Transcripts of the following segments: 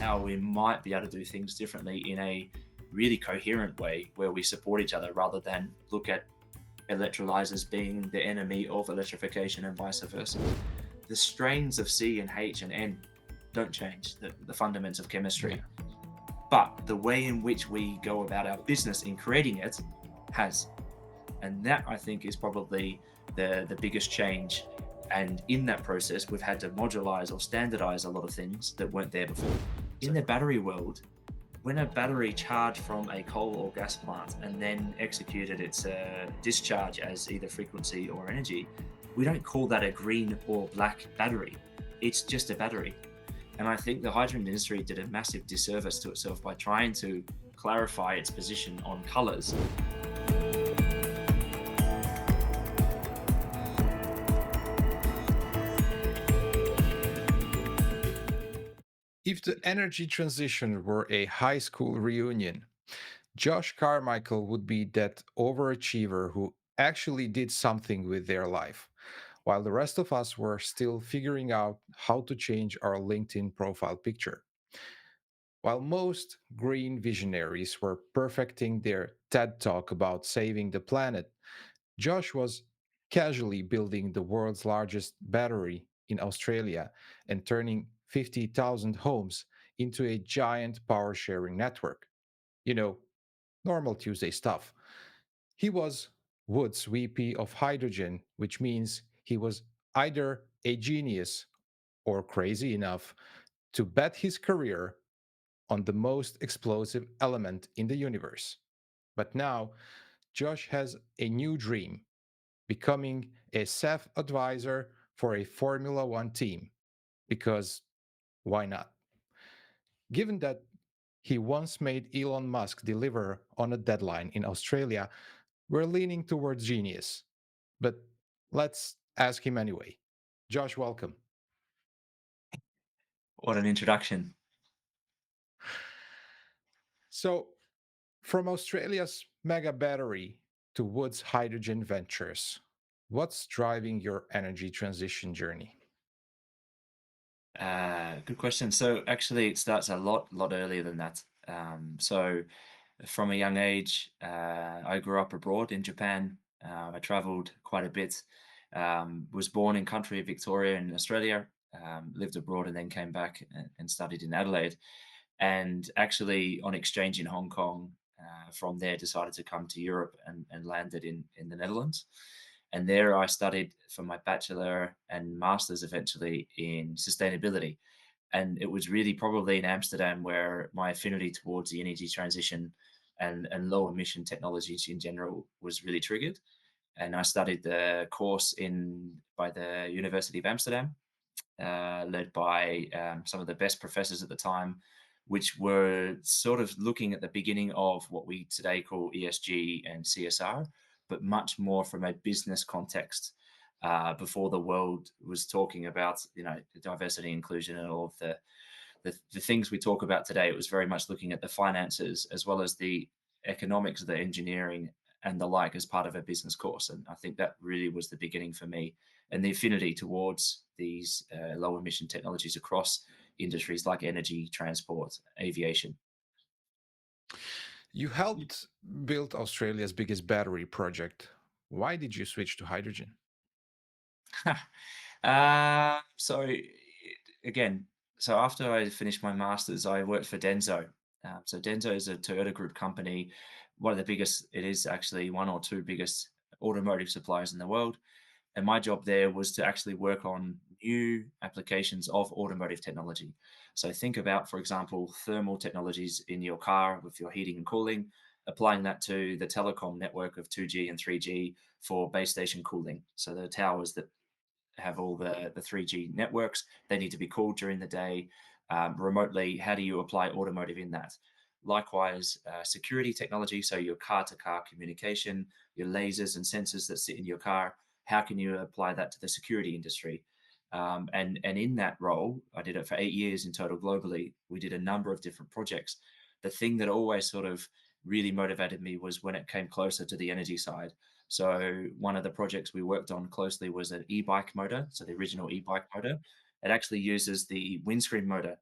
how we might be able to do things differently in a really coherent way where we support each other rather than look at electrolyzers being the enemy of electrification and vice versa. The strains of C and H and N don't change, the fundamentals of chemistry, Yeah. but the way in which we go about our business in creating it has. And that, I think, is probably the biggest change. And in that process, we've had to modularize or standardize a lot of things that weren't there before. In the battery world, when a battery charged from a coal or gas plant and then executed its discharge as either frequency or energy, we don't call that a green or black battery. It's just a battery. And I think the hydrogen industry did a massive disservice to itself by trying to clarify its position on colors. If the energy transition were a high school reunion, Josh Carmichael would be that overachiever who actually did something with their life, while the rest of us were still figuring out how to change our LinkedIn profile picture. While most green visionaries were perfecting their TED talk about saving the planet, Josh was casually building the world's largest battery in Australia and turning 50,000 homes into a giant power sharing network. You know, normal Tuesday stuff. He was Wood's VP of Hydrogen, which means he was either a genius or crazy enough to bet his career on the most explosive element in the universe. But now, Josh has a new dream, becoming a SAF advisor for a Formula One team. Because why not? Given that he once made Elon Musk deliver on a deadline in Australia, we're leaning towards genius. But let's ask him anyway. Josh, welcome. What an introduction. So, from Australia's mega battery to Wood's hydrogen ventures, what's driving your energy transition journey? Good question. So actually, it starts a lot earlier than that. So from a young age, I grew up abroad in Japan. I traveled quite a bit. Was born in country Victoria in Australia. Lived abroad and then came back and studied in Adelaide. And actually, on exchange in Hong Kong, from there decided to come to Europe and landed in the Netherlands. And there I studied for my bachelor and master's eventually in sustainability. And it was really probably in Amsterdam where my affinity towards the energy transition and low emission technologies in general was really triggered. And I studied the course in by the University of Amsterdam, led by some of the best professors at the time, which were sort of looking at the beginning of what we today call ESG and CSR, but much more from a business context. Before the world was talking about, diversity, inclusion, and all of the things we talk about today, it was very much looking at the finances as well as the economics of the engineering and the like as part of a business course. And I think that really was the beginning for me and the affinity towards these low emission technologies across industries like energy, transport, aviation. You helped build Australia's biggest battery project. Why did you switch to hydrogen? So again, so after I finished my masters, I worked for Denso. So Denso is a Toyota Group company, one of the biggest. It is actually one or two biggest automotive suppliers in the world. And my job there was to actually work on new applications of automotive technology. So think about, for example, thermal technologies in your car with your heating and cooling, applying that to the telecom network of 2G and 3G for base station cooling. So the towers that have all the 3G networks, they need to be cooled during the day remotely. How do you apply automotive in that? Likewise, security technology, so your car-to-car communication, your lasers and sensors that sit in your car, how can you apply that to the security industry? And in that role, I did it for 8 years in total globally. We did a number of different projects. The thing that always sort of really motivated me was when it came closer to the energy side. So one of the projects we worked on closely was an e-bike motor, so the original e-bike motor. It actually uses the windscreen motor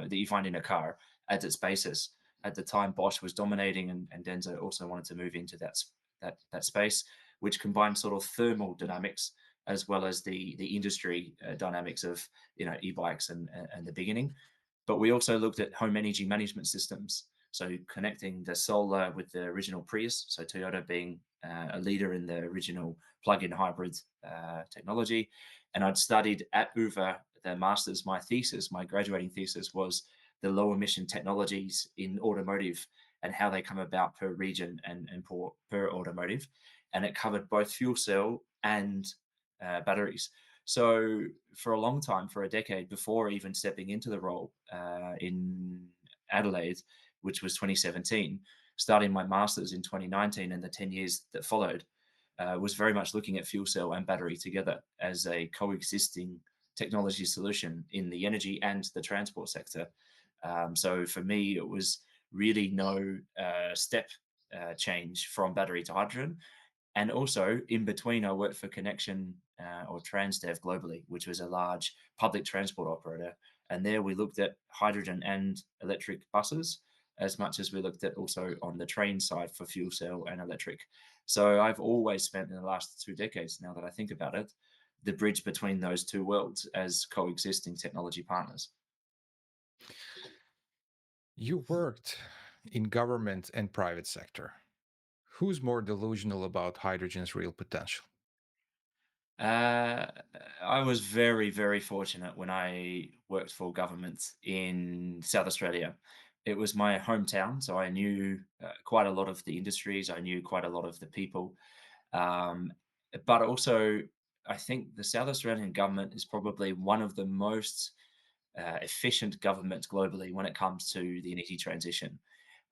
that you find in a car at its basis. At the time, Bosch was dominating, and Denso also wanted to move into that space, which combined sort of thermal dynamics as well as the industry dynamics of e-bikes and the beginning. But we also looked at home energy management systems, so connecting the solar with the original Prius. So Toyota being a leader in the original plug-in hybrid technology, and I'd studied at UVA the masters. My graduating thesis was the low emission technologies in automotive and how they come about per region and per automotive, and it covered both fuel cell and batteries. So for a long time, for a decade before even stepping into the role in Adelaide, which was 2017, starting my master's in 2019 and the 10 years that followed, was very much looking at fuel cell and battery together as a coexisting technology solution in the energy and the transport sector. So for me, it was really no step change from battery to hydrogen. And also, in between, I worked for Connection or Transdev globally, which was a large public transport operator. And there we looked at hydrogen and electric buses as much as we looked at also on the train side for fuel cell and electric. So I've always spent in the last 2 decades, now that I think about it, the bridge between those two worlds as coexisting technology partners. You worked in government and private sector. Who's more delusional about hydrogen's real potential? Uh, I was very, very fortunate when I worked for government in South Australia. It was my hometown, so I knew quite a lot of the industries. I knew quite a lot of the people. Um, but also, I think the South Australian government is probably one of the most efficient governments globally when it comes to the energy transition.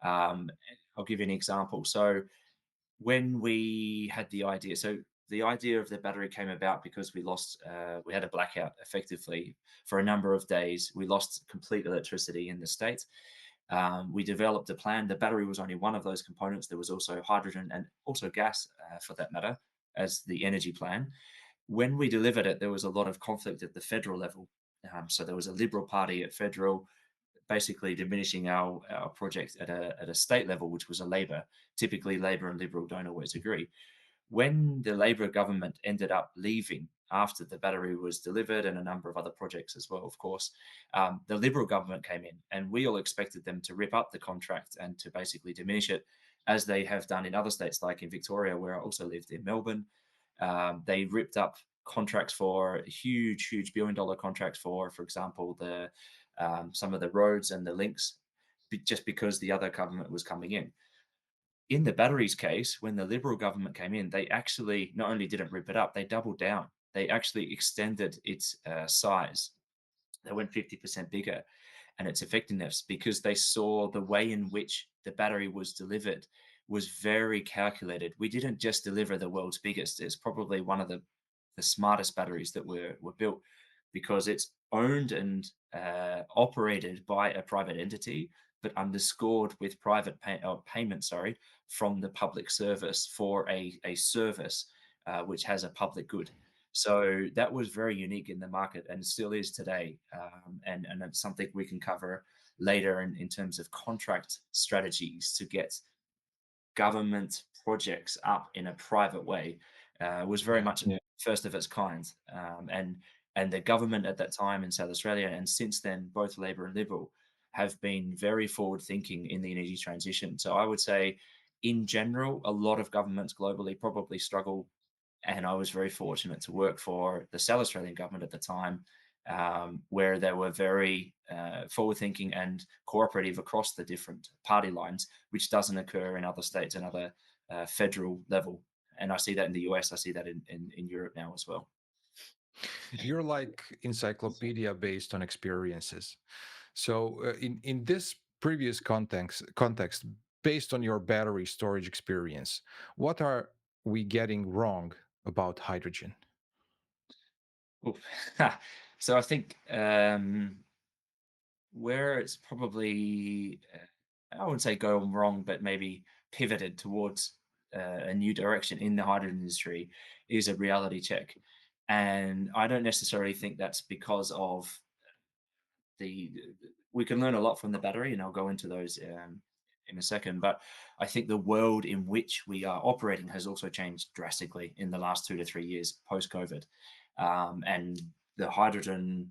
Um, I'll give you an example. So, when we had the idea, so the idea of the battery came about because we had a blackout effectively for a number of days. We lost complete electricity in the state. We developed a plan. The battery was only one of those components. There was also hydrogen and also gas, for that matter, as the energy plan. When we delivered it, there was a lot of conflict at the federal level. So there was a Liberal Party at federal, basically diminishing our project at a state level, which was a Labor. Typically, Labor and Liberal don't always agree. When the Labor government ended up leaving after the battery was delivered and a number of other projects as well, of course, the Liberal government came in, and we all expected them to rip up the contract and to basically diminish it, as they have done in other states, like in Victoria, where I also lived in Melbourne. They ripped up contracts for huge, huge billion-dollar contracts for example, the some of the roads and the links, just because the other government was coming in. In the batteries case, when the Liberal government came in, they actually not only didn't rip it up, they doubled down. They actually extended its size. They went 50% bigger and its effectiveness, because they saw the way in which the battery was delivered was very calculated. We didn't just deliver the world's biggest. It's probably one of the smartest batteries that were built, because it's owned and operated by a private entity, but underscored with payment, sorry, from the public service for a service which has a public good. So that was very unique in the market and still is today. And it's something we can cover later in terms of contract strategies to get government projects up in a private way. Was very Yeah. much first of its kind. And the government at that time in South Australia, and since then, both Labor and Liberal, have been very forward thinking in the energy transition. So I would say, in general, a lot of governments globally probably struggle, and I was very fortunate to work for the South Australian government at the time, where they were very forward thinking and cooperative across the different party lines, which doesn't occur in other states and other federal level. And I see that in the US, I see that in Europe now as well. You're like encyclopedia based on experiences. So, in this previous context, based on your battery storage experience, what are we getting wrong about hydrogen? Oof. So I think where it's probably, I wouldn't say going wrong, but maybe pivoted towards a new direction in the hydrogen industry, is a reality check. And I don't necessarily think that's because of the we can learn a lot from the battery, and I'll go into those in a second. But I think the world in which we are operating has also changed drastically in the last 2 to 3 years post COVID, and the hydrogen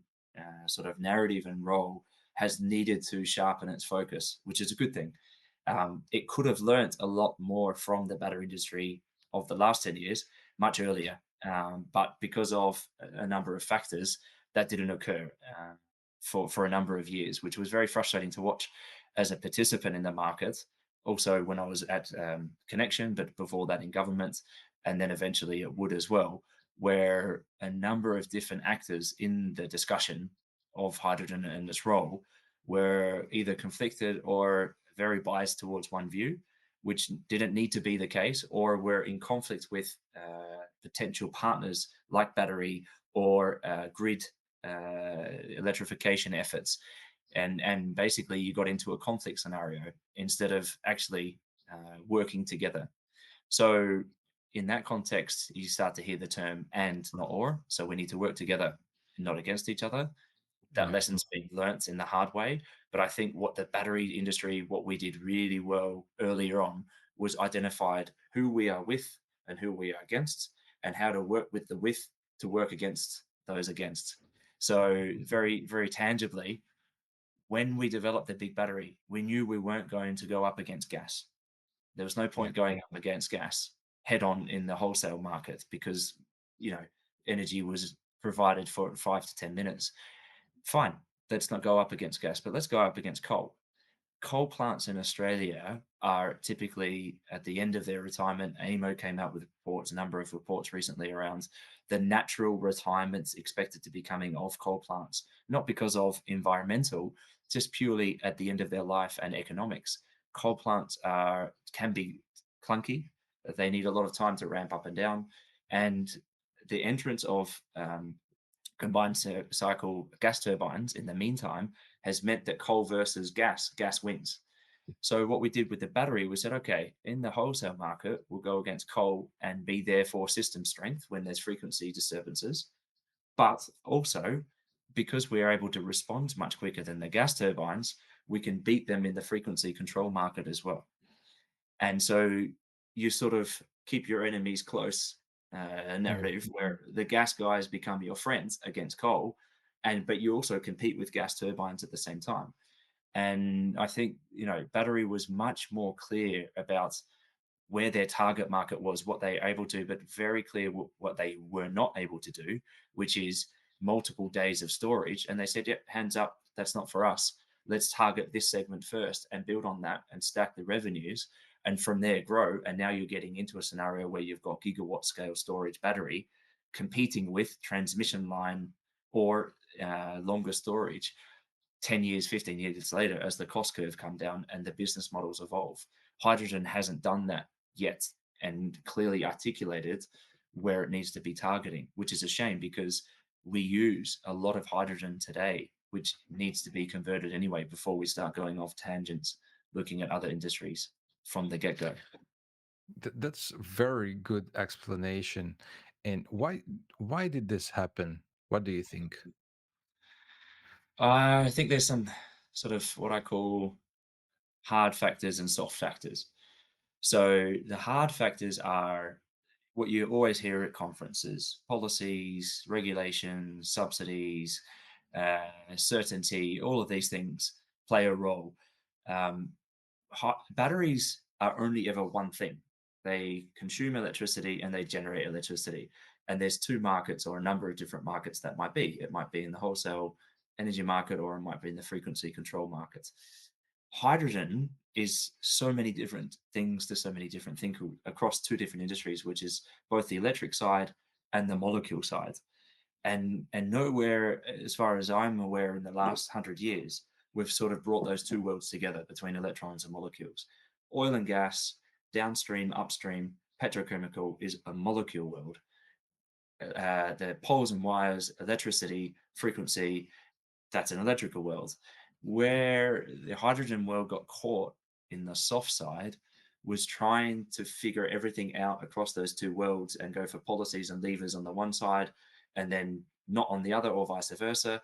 sort of narrative and role has needed to sharpen its focus, which is a good thing. It could have learnt a lot more from the battery industry of the last 10 years much earlier. But because of a number of factors, that didn't occur for a number of years, which was very frustrating to watch as a participant in the market. Also, when I was at Connection, but before that in government, and then eventually at Wood as well, where a number of different actors in the discussion of hydrogen and its role were either conflicted or very biased towards one view, which didn't need to be the case, or were in conflict with potential partners like battery or grid electrification efforts. And basically, you got into a conflict scenario instead of actually working together. So, in that context, you start to hear the term and not or. So, we need to work together, not against each other. That Yeah. lesson's been learnt in the hard way. But I think what the battery industry, what we did really well earlier on, was identified who we are with and who we are against, and how to work with the with to work against those against. So very, very tangibly, when we developed the big battery, we knew we weren't going to go up against gas. There was no Yeah. point going up against gas head on in the wholesale market because, you know, energy was provided for 5 to 10 minutes. Fine, let's not go up against gas, but let's go up against coal. Coal plants in Australia are typically at the end of their retirement. AEMO came out with reports, a number of reports recently around the natural retirements expected to be coming of coal plants, not because of environmental, just purely at the end of their life and economics. Coal plants can be clunky. They need a lot of time to ramp up and down. And the entrance of combined cycle gas turbines in the meantime has meant that coal versus gas wins. So what we did with the battery, we said, okay, in the wholesale market, we'll go against coal and be there for system strength when there's frequency disturbances. But also, because we are able to respond much quicker than the gas turbines, we can beat them in the frequency control market as well. And so you sort of keep your enemies close Yeah. narrative where the gas guys become your friends against coal, and but you also compete with gas turbines at the same time. And I think, battery was much more clear about where their target market was, what they were able to, but very clear what they were not able to do, which is multiple days of storage. And they said, "Yep, hands up, that's not for us. Let's target this segment first and build on that and stack the revenues, and from there grow." And now you're getting into a scenario where you've got gigawatt scale storage battery competing with transmission line or longer storage 10 years, 15 years later as the cost curve come down and the business models evolve. Hydrogen hasn't done that yet and clearly articulated where it needs to be targeting, which is a shame because we use a lot of hydrogen today, which needs to be converted anyway before we start going off tangents, looking at other industries from the get go. That's very good explanation. And why did this happen? What do you think? I think there's some sort of what I call hard factors and soft factors. So the hard factors are what you always hear at conferences: policies, regulations, subsidies, certainty, all of these things play a role. Um, Batteries are only ever one thing. They consume electricity and they generate electricity. And there's two markets or a number of different markets that might be. It might be in the wholesale energy market or it might be in the frequency control market. Hydrogen is so many different things to so many different things across two different industries, which is both the electric side and the molecule side. And nowhere, as far as I'm aware, in the last 100 years, we've sort of brought those two worlds together between electrons and molecules. Oil and gas, downstream, upstream, petrochemical is a molecule world. The poles and wires, electricity, frequency, that's an electrical world. Where the hydrogen world got caught in the soft side was trying to figure everything out across those two worlds and go for policies and levers on the one side and then not on the other, or vice versa.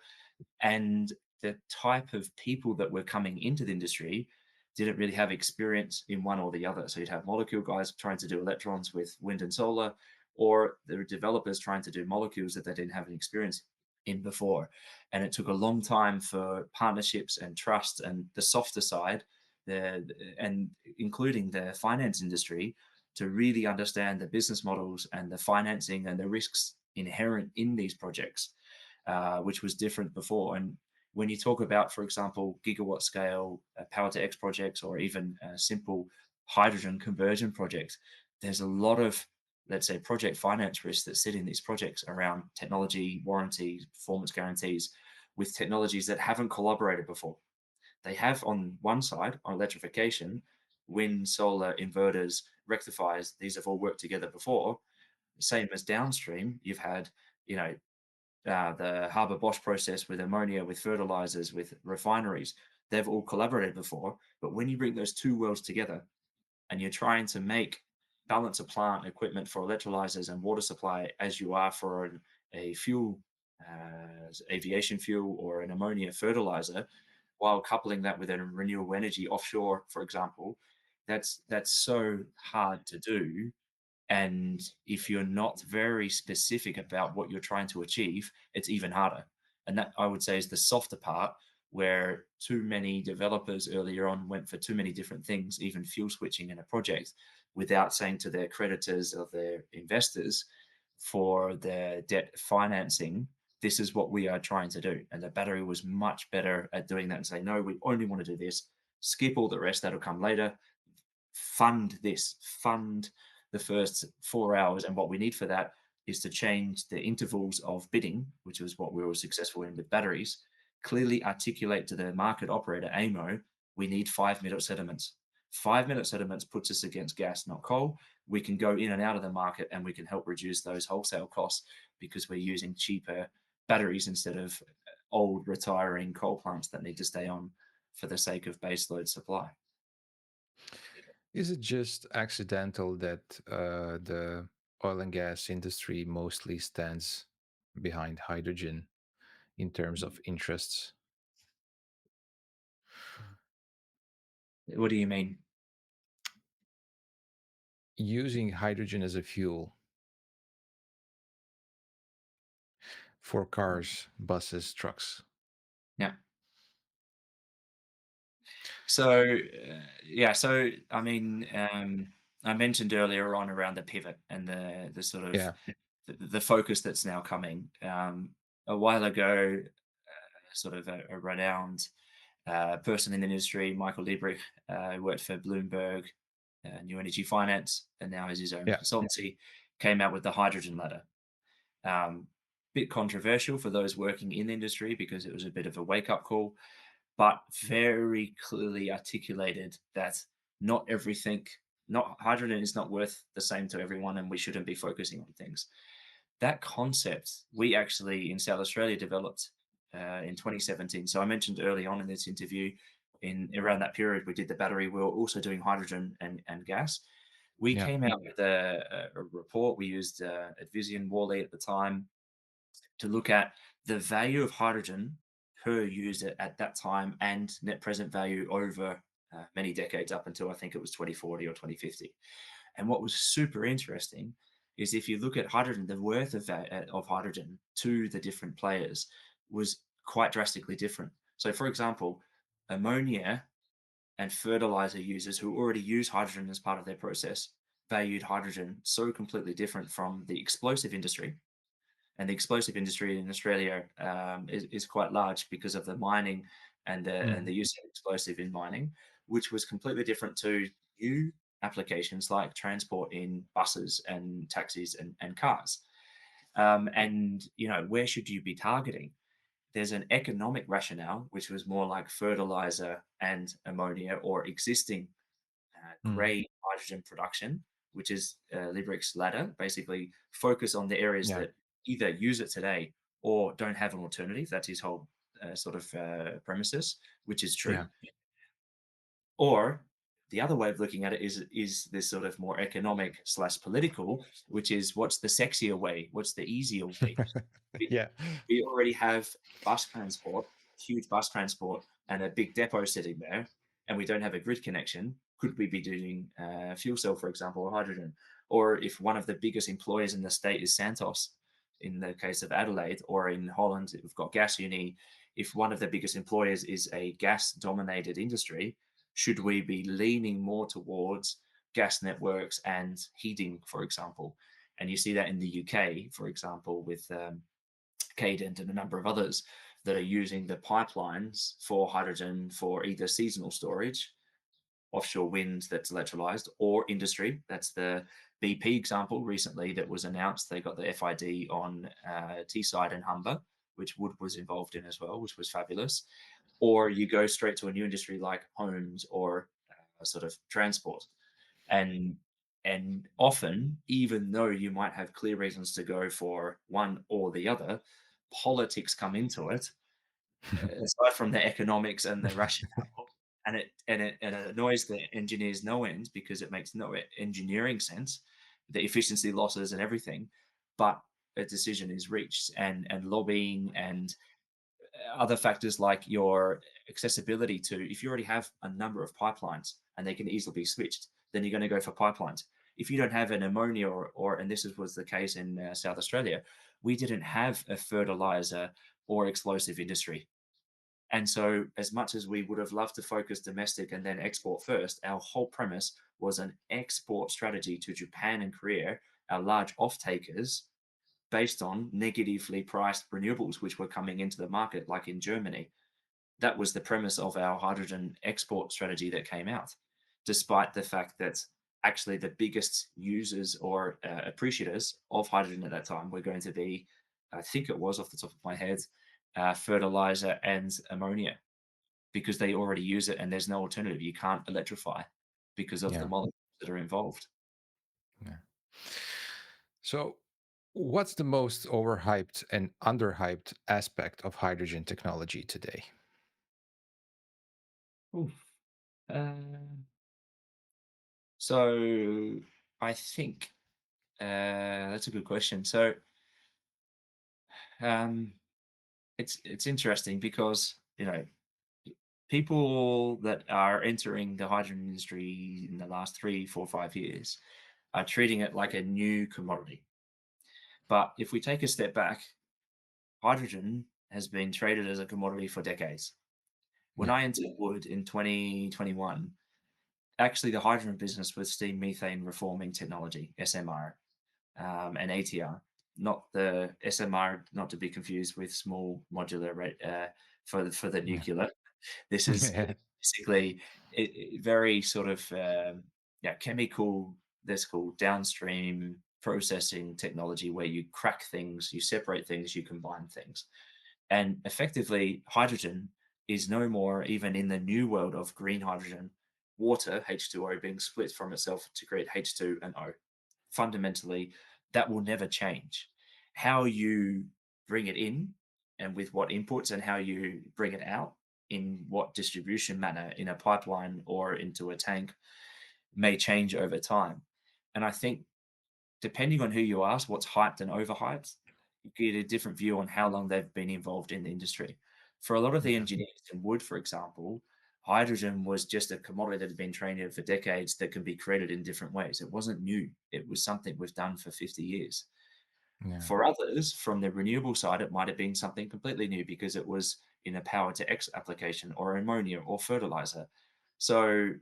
And the type of people that were coming into the industry didn't really have experience in one or the other. So you'd have molecule guys trying to do electrons with wind and solar, or there were developers trying to do molecules that they didn't have any experience in before. And it took a long time for partnerships and trust and the softer side, and including the finance industry, to really understand the business models and the financing and the risks inherent in these projects, which was different before. And when you talk about, for example, gigawatt scale power to X projects, or even simple hydrogen conversion projects, there's a lot of, let's say, project finance risks that sit in these projects around technology, warranties, performance guarantees, with technologies that haven't collaborated before. They have on one side, on electrification, wind, solar, inverters, rectifiers, these have all worked together before. Same as downstream, you've had, you know, the Haber Bosch process with ammonia, with fertilizers, with refineries. They've all collaborated before. But when you bring those two worlds together and you're trying to make balance of plant equipment for electrolyzers and water supply as you are for a fuel, aviation fuel, or an ammonia fertilizer, while coupling that with a renewable energy offshore, for example, that's so hard to do. And if you're not very specific about what you're trying to achieve, it's even harder. And that, I would say, is the softer part, where too many developers earlier on went for too many different things, even fuel switching in a project, without saying to their creditors or their investors for their debt financing, this is what we are trying to do. And the battery was much better at doing that and say, no, we only want to do this, skip all the rest, that'll come later, fund this, fund the first 4 hours. And what we need for that is to change the intervals of bidding, which was what we were successful in with batteries, clearly articulate to the market operator, AMO, we need 5-minute settlements. 5-minute settlements puts us against gas, not coal. We can go in and out of the market and we can help reduce those wholesale costs because we're using cheaper batteries instead of old retiring coal plants that need to stay on for the sake of baseload supply. Is it just accidental that the oil and gas industry mostly stands behind hydrogen in terms of interests? What do you mean? Using hydrogen as a fuel for cars, buses, trucks. Yeah. So, yeah, so I mean, I mentioned earlier on around the pivot and the sort of Yeah, the focus that's now coming. A while ago, sort of a renowned person in the industry, Michael Liebrich, who worked for Bloomberg, New Energy Finance, and now has his own yeah, consultancy, came out with the hydrogen ladder. Um, Bit controversial for those working in the industry because it was a bit of a wake up call, but very clearly articulated that not everything, not hydrogen is not worth the same to everyone, and we shouldn't be focusing on things. That concept we actually in South Australia developed in 2017. So I mentioned early on in this interview, in around that period, we did the battery. We were also doing hydrogen and gas. We yeah. came out with a report. We used Advisian Worley at the time to look at the value of hydrogen per user at that time and net present value over many decades up until I think it was 2040 or 2050. And what was super interesting is if you look at hydrogen, the worth of hydrogen to the different players was quite drastically different. So, for example, ammonia and fertilizer users who already use hydrogen as part of their process valued hydrogen so completely different from the explosive industry. And the explosive industry in Australia is quite large because of the mining and Mm, the use of explosive in mining, which was completely different to new applications like transport in buses and taxis and cars. And you know, where should you be targeting? There's an economic rationale, which was more like fertilizer and ammonia or existing mm, grey hydrogen production, which is Librick's ladder, basically focus on the areas yeah, that either use it today or don't have an alternative. That's his whole sort of premises, which is true. yeah. Or the other way of looking at it is this sort of more economic slash political, which is what's the sexier way? What's the easier way? We, Yeah. we already have bus transport huge bus transport and a big depot sitting there, and we don't have a grid connection, could we be doing fuel cell, for example, or hydrogen? Or if one of the biggest employers in the state is Santos, in the case of Adelaide, or in Holland, we've got Gas Uni. If one of the biggest employers is a gas dominated industry, should we be leaning more towards gas networks and heating, for example? And you see that in the UK, for example, with Cadent and a number of others that are using the pipelines for hydrogen for either seasonal storage, offshore wind that's electrolyzed, or industry. That's the BP example recently that was announced. They got the FID on Teesside and Humber, which Wood was involved in as well, which was fabulous. Or you go straight to a new industry like homes or sort of transport. And often, even though you might have clear reasons to go for one or the other, politics come into it, aside from the economics and the rationale, and it annoys the engineers no end because it makes no engineering sense, the efficiency losses and everything, but a decision is reached, and lobbying and other factors like your accessibility to, if you already have a number of pipelines and they can easily be switched, then you're going to go for pipelines. If you don't have an ammonia or and was the case in South Australia, we didn't have a fertilizer or explosive industry. And so, as much as we would have loved to focus domestic and then export first, our whole premise was an export strategy to Japan and Korea, our large off takers, based on negatively priced renewables, which were coming into the market, like in Germany. That was the premise of our hydrogen export strategy that came out, despite the fact that actually the biggest users or appreciators of hydrogen at that time were going to be, I think it was off the top of my head, fertilizer and ammonia, because they already use it and there's no alternative. You can't electrify because of the Yeah. molecules that are involved. Yeah. So, what's the most overhyped and underhyped aspect of hydrogen technology today? Oof. So I think that's a good question. So um, it's interesting because people that are entering the hydrogen industry in the last 3, 4, 5 years are treating it like a new commodity. But if we take a step back, hydrogen has been traded as a commodity for decades. When Yeah. I entered Wood in 2021, actually the hydrogen business was steam methane reforming technology, SMR, and ATR, not the SMR, not to be confused with small modular for the Yeah. nuclear. This is Yeah. basically very sort of yeah, chemical. That's called downstream processing technology, where you crack things, you separate things, you combine things, and effectively hydrogen is no more, even in the new world of green hydrogen, water H2O being split from itself to create H2 and O. Fundamentally, that will never change. How you bring it in and with what inputs, and how you bring it out in what distribution manner in a pipeline or into a tank, may change over time. And I think, depending on who you ask, what's hyped and overhyped, you get a different view on how long they've been involved in the industry. For a lot of the Yeah. engineers in Wood, for example, hydrogen was just a commodity that had been traded for decades that can be created in different ways. It wasn't new. It was something we've done for 50 years. Yeah. For others, from the renewable side, it might have been something completely new because it was in a power to X application or ammonia or fertilizer. So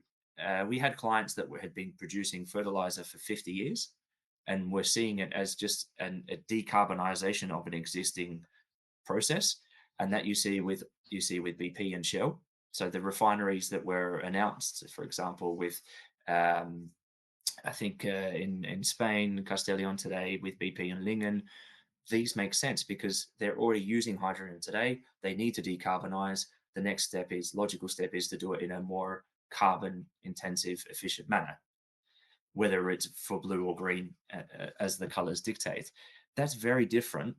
we had clients that had been producing fertilizer for 50 years, and we're seeing it as just a decarbonization of an existing process. And that you see with BP and Shell. So the refineries that were announced, for example, with um, I think in Spain, Castellon today with BP and Lingen, these make sense because they're already using hydrogen today. They need to decarbonize. The next logical step is to do it in a more carbon intensive, efficient manner, whether it's for blue or green, as the colors dictate. That's very different.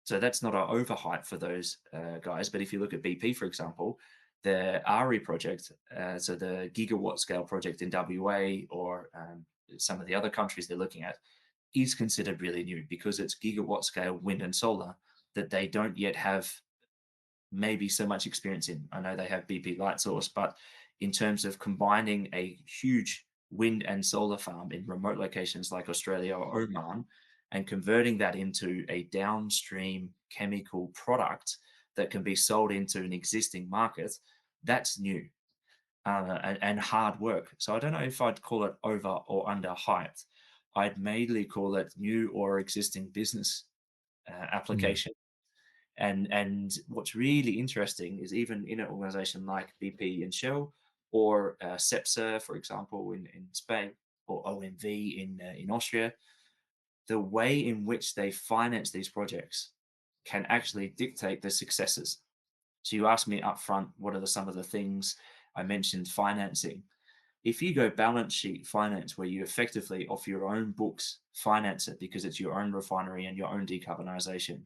So that's not an overhype for those guys. But if you look at BP, for example, the RE project, so the gigawatt scale project in WA, or some of the other countries they're looking at, is considered really new because it's gigawatt scale wind and solar that they don't yet have maybe so much experience in. I know they have BP Light Source, but in terms of combining a huge wind and solar farm in remote locations like Australia or Oman and converting that into a downstream chemical product that can be sold into an existing market, that's new and hard work. So I don't know if I'd call it over or under hyped. I'd mainly call it new or existing business Mm. application. And what's really interesting is even in an organization like BP and Shell, or Cepsa, for example, in Spain, or OMV in Austria, the way in which they finance these projects can actually dictate the successes. So you asked me up front, what are some of the things I mentioned financing? If you go balance sheet finance, where you effectively off your own books finance it because it's your own refinery and your own decarbonization,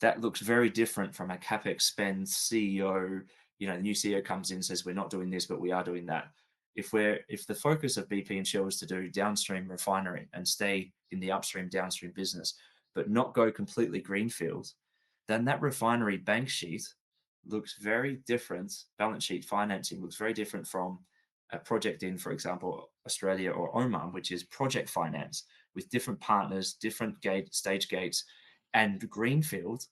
that looks very different from a capex spend CEO. The new CEO comes in and says we're not doing this, but we are doing that. If the focus of BP and Shell is to do downstream refinery and stay in the upstream downstream business, but not go completely greenfield, then that refinery bank sheet looks very different. Balance sheet financing looks very different from a project in, for example, Australia or Oman, which is project finance with different partners, different stage gates, and greenfield.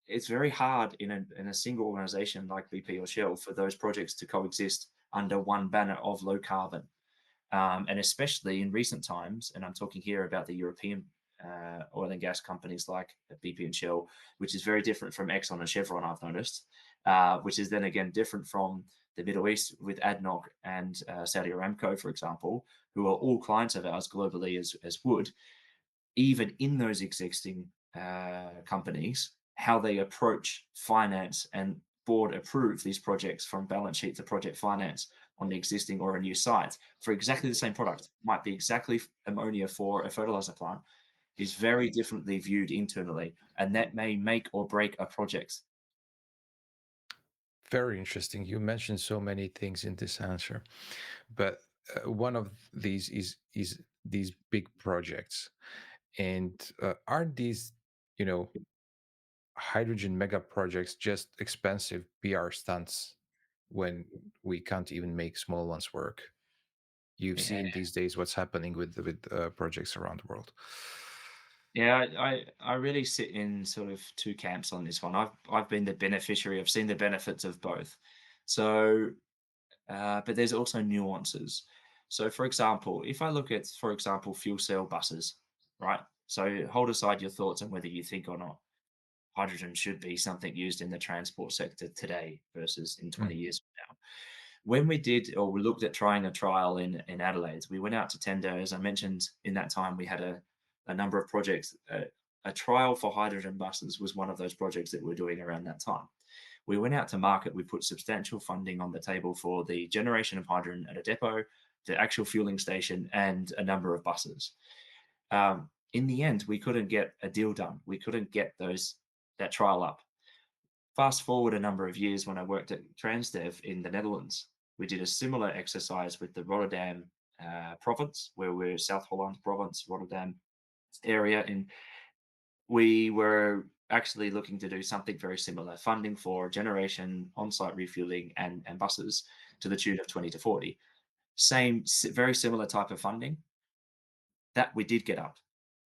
It's very hard in a single organization like BP or Shell for those projects to coexist under one banner of low carbon. And especially in recent times, and I'm talking here about the European oil and gas companies like BP and Shell, which is very different from Exxon and Chevron, I've noticed, which is then again different from the Middle East with ADNOC and Saudi Aramco, for example, who are all clients of ours globally as wood. Even in those existing companies, how they approach finance and board approve these projects from balance sheet to project finance on the existing or a new site for exactly the same product, might be exactly ammonia for a fertilizer plant, is very differently viewed internally. And that may make or break a project. Very interesting. You mentioned so many things in this answer, but one of these is these big projects, and aren't these, you know, hydrogen mega projects just expensive PR stunts when we can't even make small ones work? You've Yeah. seen these days what's happening with projects around the world. Yeah, I really sit in sort of two camps on this one. I've been the beneficiary. I've seen the benefits of both. So but there's also nuances. So, for example, if I look at, for example, fuel cell buses, right? So, hold aside your thoughts on whether you think or not hydrogen should be something used in the transport sector today versus in 20 Mm. years from now. When we did, or we looked at trying a trial in Adelaide, we went out to tender. As I mentioned, in that time, we had a number of projects. A trial for hydrogen buses was one of those projects that we're doing around that time. We went out to market, we put substantial funding on the table for the generation of hydrogen at a depot, the actual fueling station, and a number of buses. In the end, we couldn't get a deal done. We couldn't get that trial up. Fast forward a number of years when I worked at Transdev in the Netherlands, we did a similar exercise with the Rotterdam province, where we're South Holland province, Rotterdam area, and we were actually looking to do something very similar, funding for generation, on-site refueling, and buses to the tune of 20 to 40. Very similar type of funding that we did get up.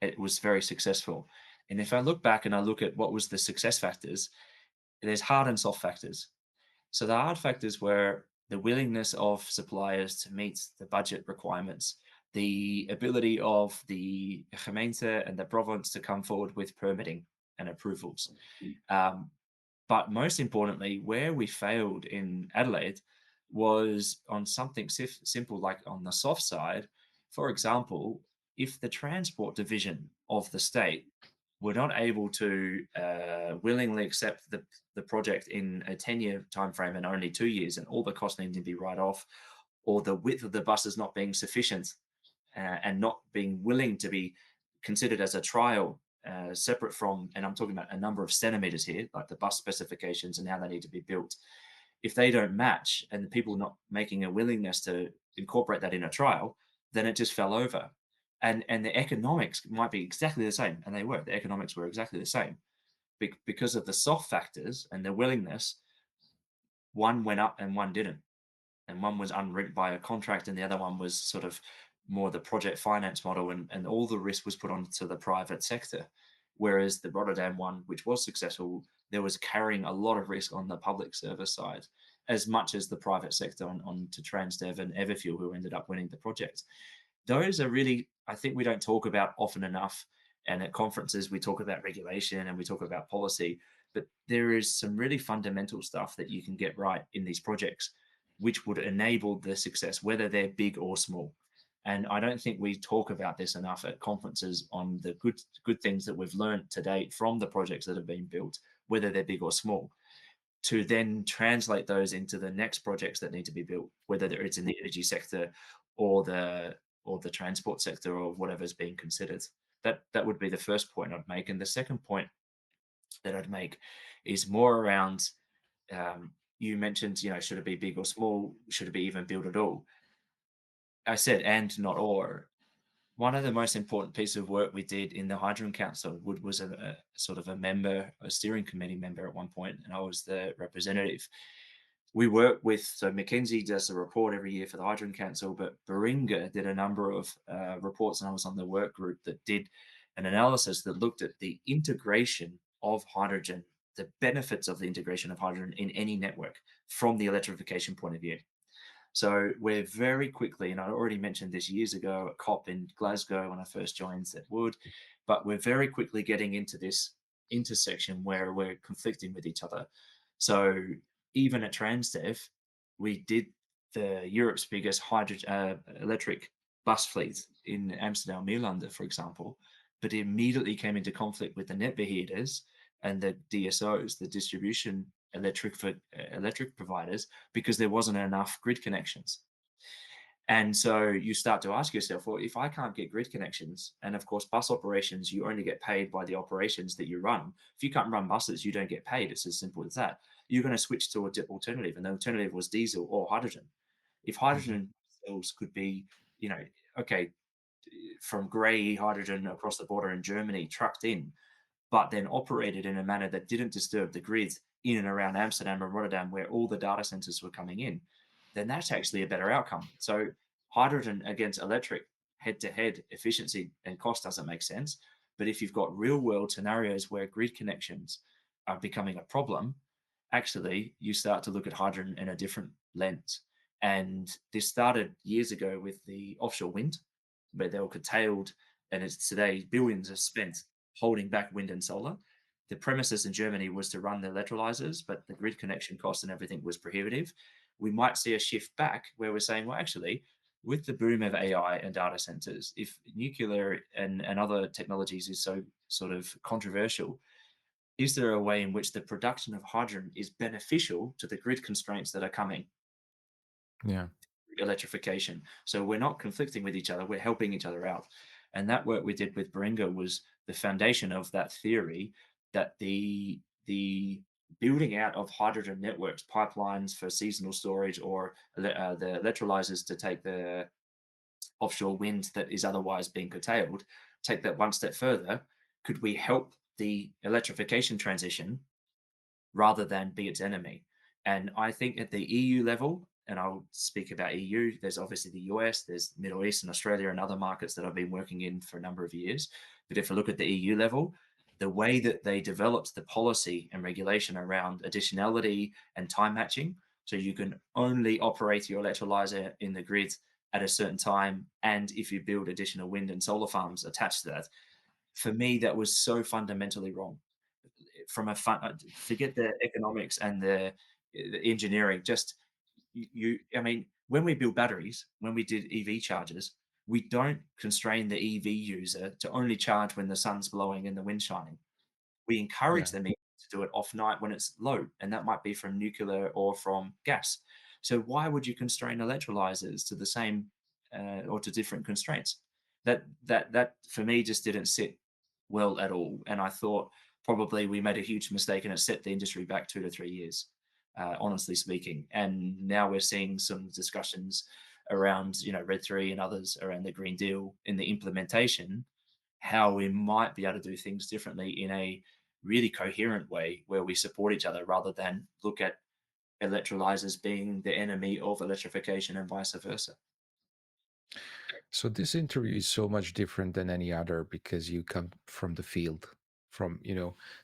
It was very successful. And if I look back and I look at what was the success factors, there's hard and soft factors. So the hard factors were the willingness of suppliers to meet the budget requirements, the ability of the gemeente and the province to come forward with permitting and approvals. Um, but most importantly, where we failed in Adelaide was on something simple like on the soft side. For example, if the transport division of the state were not able to willingly accept the project in a 10-year time frame and only 2 years, and all the costs needing to be write off, or the width of the buses not being sufficient and not being willing to be considered as a trial separate from, and I'm talking about a number of centimeters here, like the bus specifications and how they need to be built. If they don't match and the people are not making a willingness to incorporate that in a trial, then it just fell over. And the economics might be exactly the same, and they were. The economics were exactly the same. because of the soft factors and the willingness, one went up and one didn't. And one was unwritten by a contract, and the other one was sort of more the project finance model, and all the risk was put onto the private sector. Whereas the Rotterdam one, which was successful, there was carrying a lot of risk on the public service side, as much as the private sector on to Transdev and Everfuel, who ended up winning the project. Those are really, I think we don't talk about often enough. And at conferences, we talk about regulation and we talk about policy, but there is some really fundamental stuff that you can get right in these projects, which would enable the success, whether they're big or small. And I don't think we talk about this enough at conferences on the good things that we've learned to date from the projects that have been built, whether they're big or small, to then translate those into the next projects that need to be built, whether it's in the energy sector or the transport sector or whatever's being considered. That would be the first point I'd make. And the second point that I'd make is more around, you mentioned, should it be big or small? Should it be even built at all? I said and not or. One of the most important pieces of work we did in the Hydrogen Council was a sort of a member, a steering committee member at one point, and I was the representative. We work with, so McKinsey does a report every year for the Hydrogen Council, but Beringa did a number of reports, and I was on the work group that did an analysis that looked at the integration of hydrogen, the benefits of the integration of hydrogen in any network from the electrification point of view. So we're very quickly, and I already mentioned this years ago at COP in Glasgow when I first joined, said would, but we're very quickly getting into this intersection where we're conflicting with each other. So even at Transdev, we did the Europe's biggest hydrogen electric bus fleet in Amsterdam, Milan, for example, but it immediately came into conflict with the netbeheerders and the DSOs, the distribution electric providers, because there wasn't enough grid connections. And so you start to ask yourself, well, if I can't get grid connections, and of course, bus operations, you only get paid by the operations that you run. If you can't run buses, you don't get paid. It's as simple as that. You're going to switch to an alternative, and the alternative was diesel or hydrogen. If Mhm. hydrogen cells could be, okay, from grey hydrogen across the border in Germany, trucked in, but then operated in a manner that didn't disturb the grid in and around Amsterdam and Rotterdam, where all the data centers were coming in, then that's actually a better outcome. So hydrogen against electric head to head efficiency and cost doesn't make sense. But if you've got real world scenarios where grid connections are becoming a problem, actually you start to look at hydrogen in a different lens. And this started years ago with the offshore wind, where they were curtailed, and it's today billions are spent holding back wind and solar. The premises in Germany was to run the electrolyzers, but the grid connection cost and everything was prohibitive. We might see a shift back where we're saying, well, actually, with the boom of AI and data centers, if nuclear and other technologies is so sort of controversial, is there a way in which the production of hydrogen is beneficial to the grid constraints that are coming? Yeah. Electrification. So we're not conflicting with each other, we're helping each other out. And that work we did with Beringa was the foundation of that theory that the building out of hydrogen networks, pipelines for seasonal storage, or the electrolyzers to take the offshore wind that is otherwise being curtailed, take that one step further. Could we help the electrification transition rather than be its enemy? And I think at the EU level, and I'll speak about EU, there's obviously the US, there's Middle East and Australia and other markets that I've been working in for a number of years. But if I look at the EU level, the way that they developed the policy and regulation around additionality and time matching, so you can only operate your electrolyzer in the grid at a certain time, and if you build additional wind and solar farms attached to that, for me, that was so fundamentally wrong. From a forget the economics and the engineering. Just I mean, when we build batteries, when we did EV chargers, we don't constrain the EV user to only charge when the sun's blowing and the wind's shining. We encourage Yeah. them even to do it off night when it's low, and that might be from nuclear or from gas. So why would you constrain electrolyzers to the same or to different constraints? That for me just didn't sit well at all, and I thought probably we made a huge mistake, and it set the industry back 2 to 3 years, honestly speaking. And now we're seeing some discussions around Red Three and others around the Green Deal in the implementation, how we might be able to do things differently in a really coherent way where we support each other rather than look at electrolyzers being the enemy of electrification and vice versa. So this interview is so much different than any other because you come from the field, from,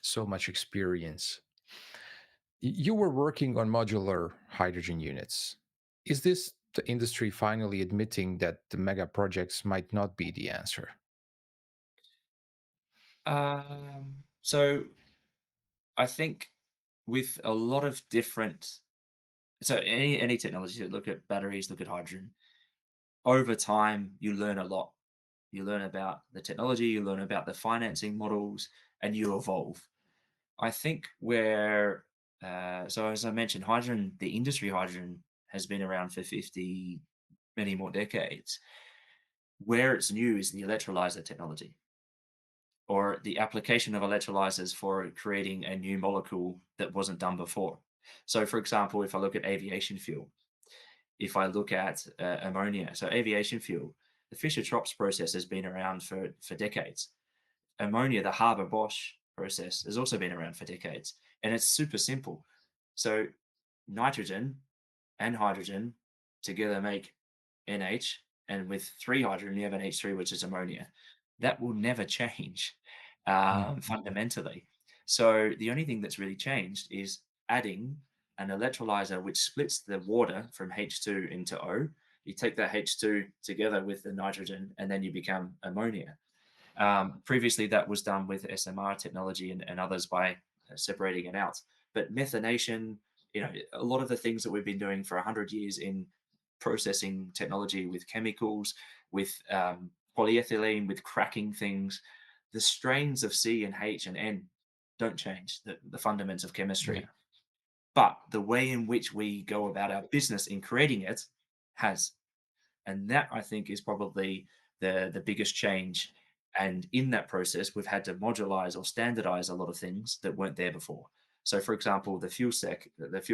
so much experience. You were working on modular hydrogen units. Is this the industry finally admitting that the mega projects might not be the answer? So I think with a lot of different, so any technology, look at batteries, look at hydrogen. Over time, you learn a lot. You learn about the technology, you learn about the financing models, and you evolve. I think where, so as I mentioned, hydrogen, the industry hydrogen has been around for 50, many more decades. Where it's new is the electrolyzer technology or the application of electrolyzers for creating a new molecule that wasn't done before. So, for example, if I look at aviation fuel, if I look at ammonia, so aviation fuel, the Fischer-Tropsch process has been around for decades. Ammonia, the Haber-Bosch process, has also been around for decades, and it's super simple. So nitrogen and hydrogen together make NH, and with three hydrogen, you have an H3, which is ammonia. That will never change fundamentally. So the only thing that's really changed is adding an electrolyzer which splits the water from H2 into O. You take that H2 together with the nitrogen, and then you become ammonia. Previously, that was done with SMR technology and others by separating it out. But methanation, a lot of the things that we've been doing for 100 years in processing technology with chemicals, with polyethylene, with cracking things, the strains of C and H and N don't change, the fundamentals of chemistry. Yeah. But the way in which we go about our business in creating it has. And that I think is probably the biggest change. And in that process, we've had to modularize or standardize a lot of things that weren't there before. So, for example, the fuel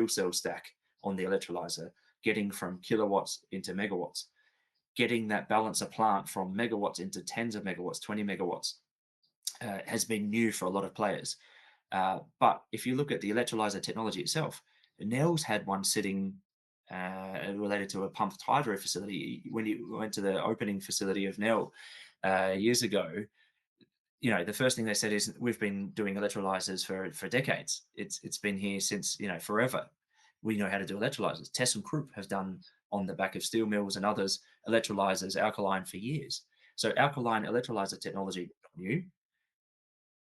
cell stack on the electrolyzer, getting from kilowatts into megawatts, getting that balance of plant from megawatts into tens of megawatts, 20 megawatts, has been new for a lot of players. But if you look at the electrolyzer technology itself, Nels had one sitting related to a pumped hydro facility. When you went to the opening facility of Nel years ago, the first thing they said is we've been doing electrolyzers for decades. It's been here since forever. We know how to do electrolyzers. ThyssenKrupp has done on the back of steel mills and others electrolyzers alkaline for years. So alkaline electrolyzer technology new.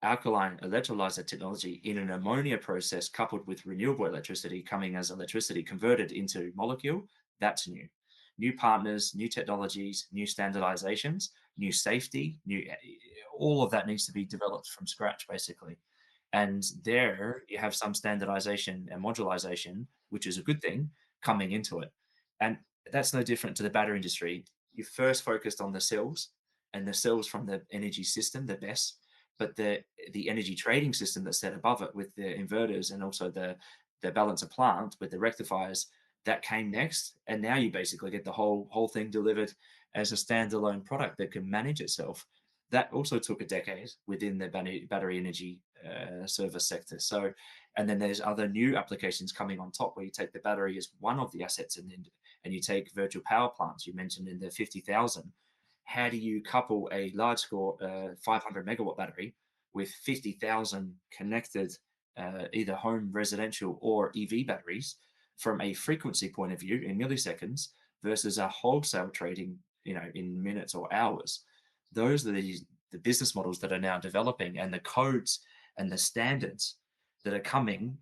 Alkaline electrolyzer technology in an ammonia process coupled with renewable electricity coming as electricity converted into molecule, that's new. New partners, new technologies, new standardizations, new safety, all of that needs to be developed from scratch, basically. And there you have some standardization and modularization, which is a good thing, coming into it. And that's no different to the battery industry. You first focused on the cells and the cells from the energy system, the BESS, but the energy trading system that's set above it with the inverters and also the balance of plant with the rectifiers that came next, and now you basically get the whole thing delivered as a standalone product that can manage itself. That also took a decade within the battery energy service sector. So, and then there's other new applications coming on top where you take the battery as one of the assets, and you take virtual power plants. You mentioned in the 50,000. How do you couple a large scale 500 megawatt battery with 50,000 connected either home, residential, or EV batteries from a frequency point of view in milliseconds versus a wholesale trading, in minutes or hours? Those are the business models that are now developing, and the codes and the standards that are coming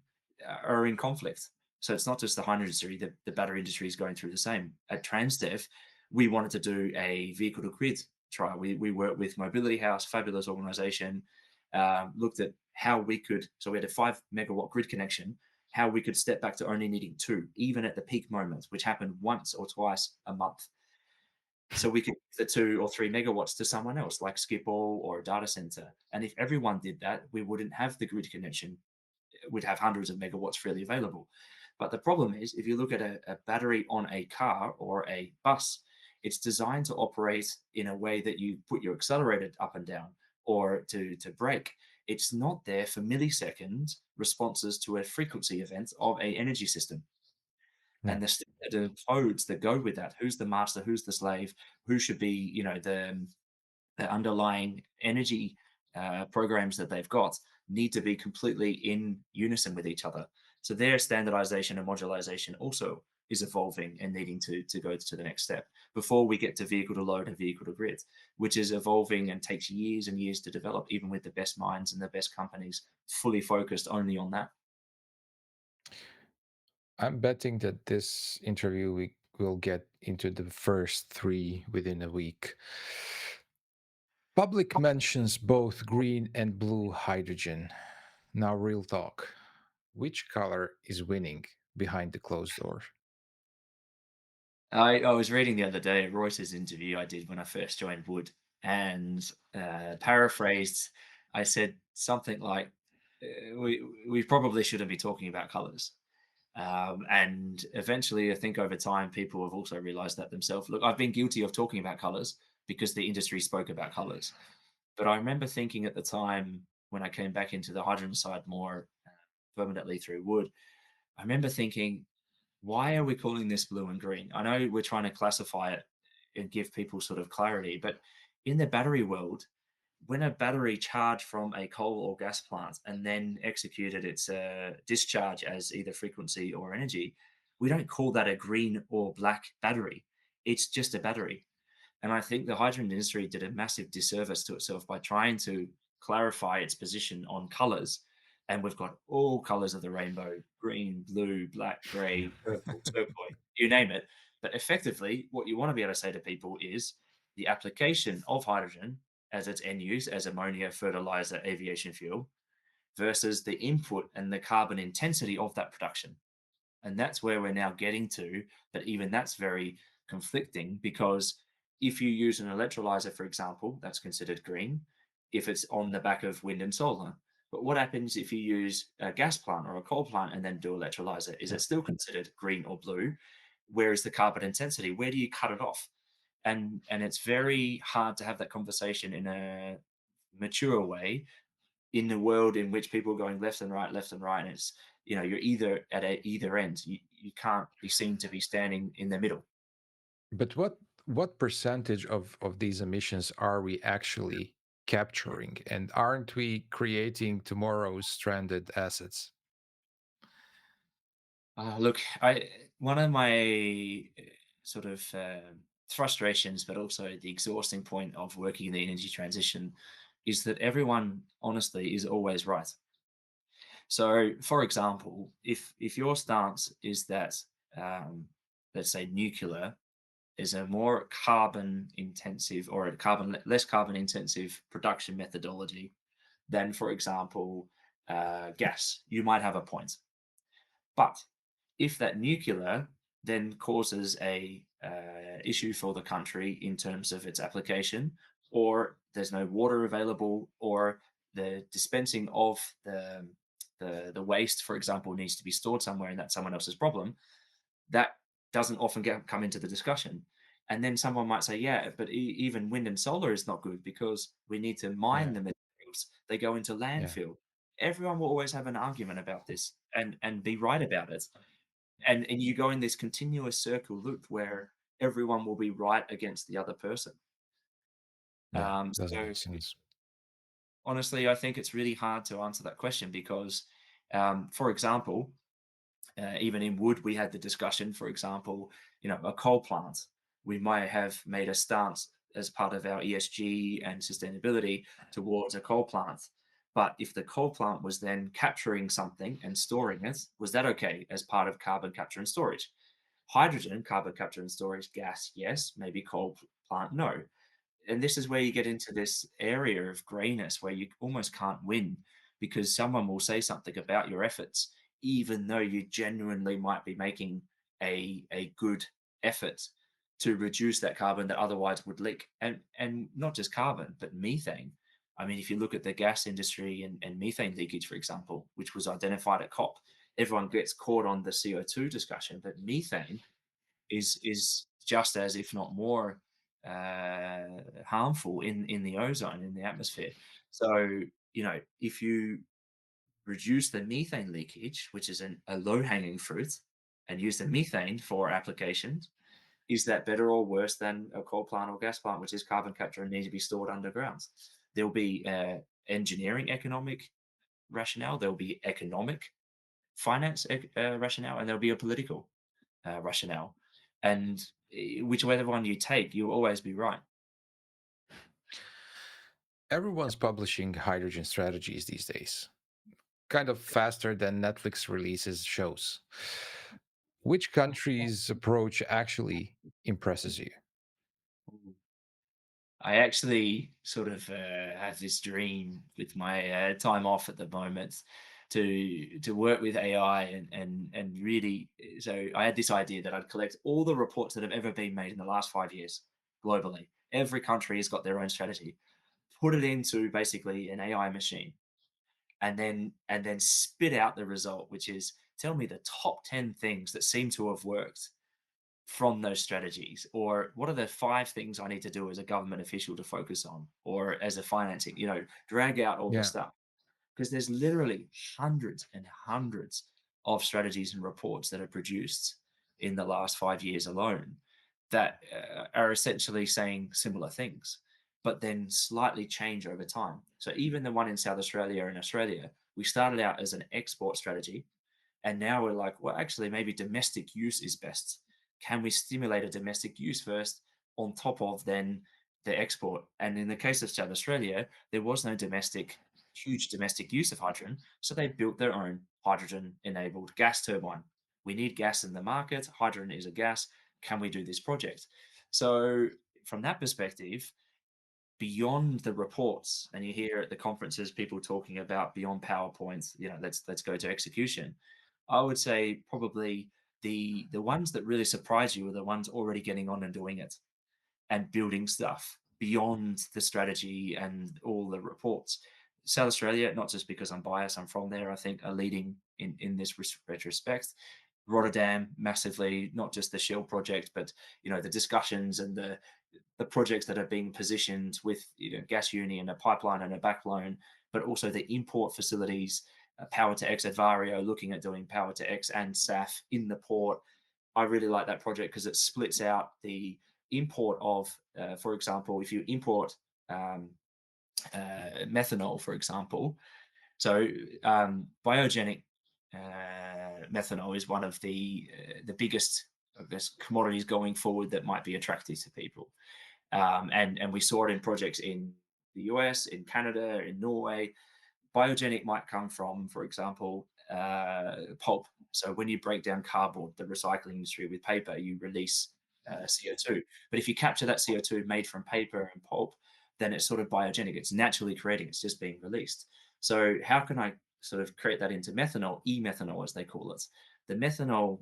are in conflict. So it's not just the hydrogen industry, the battery industry is going through the same. At Transdev, we wanted to do a vehicle to grid trial. We worked with Mobility House, fabulous organization, looked at how we could, so we had a 5 megawatt grid connection, how we could step back to only needing two, even at the peak moments, which happened once or twice a month. So we could give the 2 or 3 megawatts to someone else, like Schiphol or a data center. And if everyone did that, we wouldn't have the grid connection. We'd have hundreds of megawatts freely available. But the problem is, if you look at a battery on a car or a bus, it's designed to operate in a way that you put your accelerator up and down or to brake. It's not there for millisecond responses to a frequency event of a energy system. Yeah. And the standard codes that go with that, who's the master, who's the slave, who should be, the underlying energy programs that they've got need to be completely in unison with each other. So their standardization and modularization also is evolving and needing to go to the next step before we get to vehicle to load and vehicle to grid, which is evolving and takes years and years to develop, even with the best minds and the best companies fully focused only on that. I'm betting that this interview we will get into the first three within a week. Public mentions both green and blue hydrogen. Now, real talk. Which color is winning behind the closed door? I was reading the other day a Reuters interview I did when I first joined Wood, and paraphrased, I said something like, "We probably shouldn't be talking about colors." And eventually, I think over time, people have also realized that themselves. Look, I've been guilty of talking about colors because the industry spoke about colors. But I remember thinking at the time when I came back into the hydrogen side more permanently through Wood, I remember thinking, why are we calling this blue and green? I know we're trying to classify it and give people sort of clarity, but in the battery world, when a battery charged from a coal or gas plant and then executed its discharge as either frequency or energy, we don't call that a green or black battery. It's just a battery. And I think the hydrogen industry did a massive disservice to itself by trying to clarify its position on colors. And we've got all colors of the rainbow: green, blue, black, gray, purple, turquoise, you name it. But effectively, what you want to be able to say to people is the application of hydrogen as its end use, as ammonia, fertilizer, aviation fuel, versus the input and the carbon intensity of that production. And that's where we're now getting to. But even that's very conflicting because if you use an electrolyzer, for example, that's considered green if it's on the back of wind and solar. But what happens if you use a gas plant or a coal plant and then do electrolyzer? Is Yeah. it still considered green or blue? Where is the carbon intensity? Where do you cut it off? And it's very hard to have that conversation in a mature way in the world in which people are going left and right, and it's you're either at either end. You can't be seen to be standing in the middle. But what percentage of these emissions are we actually capturing? And aren't we creating tomorrow's stranded assets? Look, I one of my sort of frustrations, but also the exhausting point of working in the energy transition, is that everyone honestly is always right. So, for example, if your stance is that let's say nuclear is a more carbon intensive or a carbon less carbon intensive production methodology than, for example, gas, you might have a point. But if that nuclear then causes a issue for the country in terms of its application, or there's no water available, or the dispensing of the waste, for example, needs to be stored somewhere, and that's someone else's problem, that doesn't often come into the discussion. And then someone might say, yeah, but even wind and solar is not good because we need to mine Yeah, the materials. They go into yeah, landfill. Everyone will always have an argument about this and be right about it. And you go in this continuous circle loop where everyone will be right against the other person. yeah. Doesn't So make sense. honestly, I think it's really hard to answer that question because, for example, even in wood, we had the discussion, for example, a coal plant. We might have made a stance as part of our ESG and sustainability towards a coal plant. But if the coal plant was then capturing something and storing it, was that okay as part of carbon capture and storage? Hydrogen, carbon capture and storage, gas, yes, maybe coal plant, no. And this is where you get into this area of grayness where you almost can't win because someone will say something about your efforts, even though you genuinely might be making a good effort to reduce that carbon that otherwise would leak. And not just carbon, but methane. I mean, if you look at the gas industry and methane leakage, for example, which was identified at COP, everyone gets caught on the CO2 discussion, but methane is just as, if not more, harmful in the ozone in the atmosphere. So if you reduce the methane leakage, which is a low hanging fruit, and use the methane for applications, is that better or worse than a coal plant or gas plant, which is carbon capture and needs to be stored underground? There'll be engineering economic rationale, there'll be economic finance rationale, and there'll be a political rationale. And whichever one you take, you'll always be right. Everyone's publishing hydrogen strategies these days, kind of faster than Netflix releases shows. Which country's approach actually impresses you? I actually sort of have this dream with my time off at the moment to work with AI and really. So I had this idea that I'd collect all the reports that have ever been made in the last 5 years globally. Every country has got their own strategy. Put it into basically an AI machine, and then spit out the result, which is tell me the top 10 things that seem to have worked from those strategies, or what are the 5 things I need to do as a government official to focus on, or as a financing, drag out all the Yeah. stuff, because there's literally hundreds and hundreds of strategies and reports that are produced in the last 5 years alone that are essentially saying similar things, but then slightly change over time. So even the one in South Australia and Australia, we started out as an export strategy, and now we're like, well, actually, maybe domestic use is best. Can we stimulate a domestic use first on top of then the export? And in the case of South Australia, there was no huge domestic use of hydrogen. So they built their own hydrogen enabled gas turbine. We need gas in the market. Hydrogen is a gas. Can we do this project? So, from that perspective, beyond the reports, and you hear at the conferences people talking about beyond PowerPoints, let's go to execution. I would say probably the ones that really surprise you are the ones already getting on and doing it and building stuff beyond the strategy and all the reports. South Australia, not just because I'm biased, I'm from there, I think are leading in this retrospect. Rotterdam massively, not just the Shell project, but the discussions and the projects that are being positioned with Gas Uni and a pipeline and a back loan, but also the import facilities, Power to X at Vario, looking at doing Power to X and SAF in the port. I really like that project because it splits out the import of, for example, if you import methanol, for example. So biogenic methanol is one of the biggest, I guess, commodities going forward that might be attractive to people. And we saw it in projects in the US, in Canada, in Norway. Biogenic might come from, for example, pulp. So when you break down cardboard, the recycling industry with paper, you release CO2. But if you capture that CO2 made from paper and pulp, then it's sort of biogenic. It's naturally creating. It's just being released. So how can I sort of create that into methanol, e-methanol as they call it? The methanol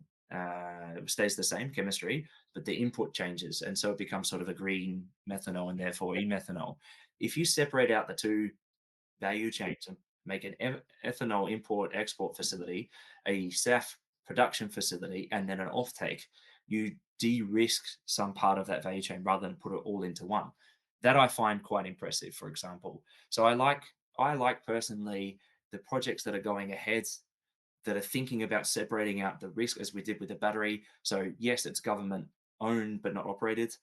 stays the same chemistry, but the input changes, and so it becomes sort of a green methanol and therefore e-methanol. If you separate out the two value chain to make an ethanol import export facility, a SAF production facility, and then an offtake, you de-risk some part of that value chain rather than put it all into one. That I find quite impressive, for example. So I like personally the projects that are going ahead that are thinking about separating out the risk as we did with the battery. So yes, it's government owned but not operated.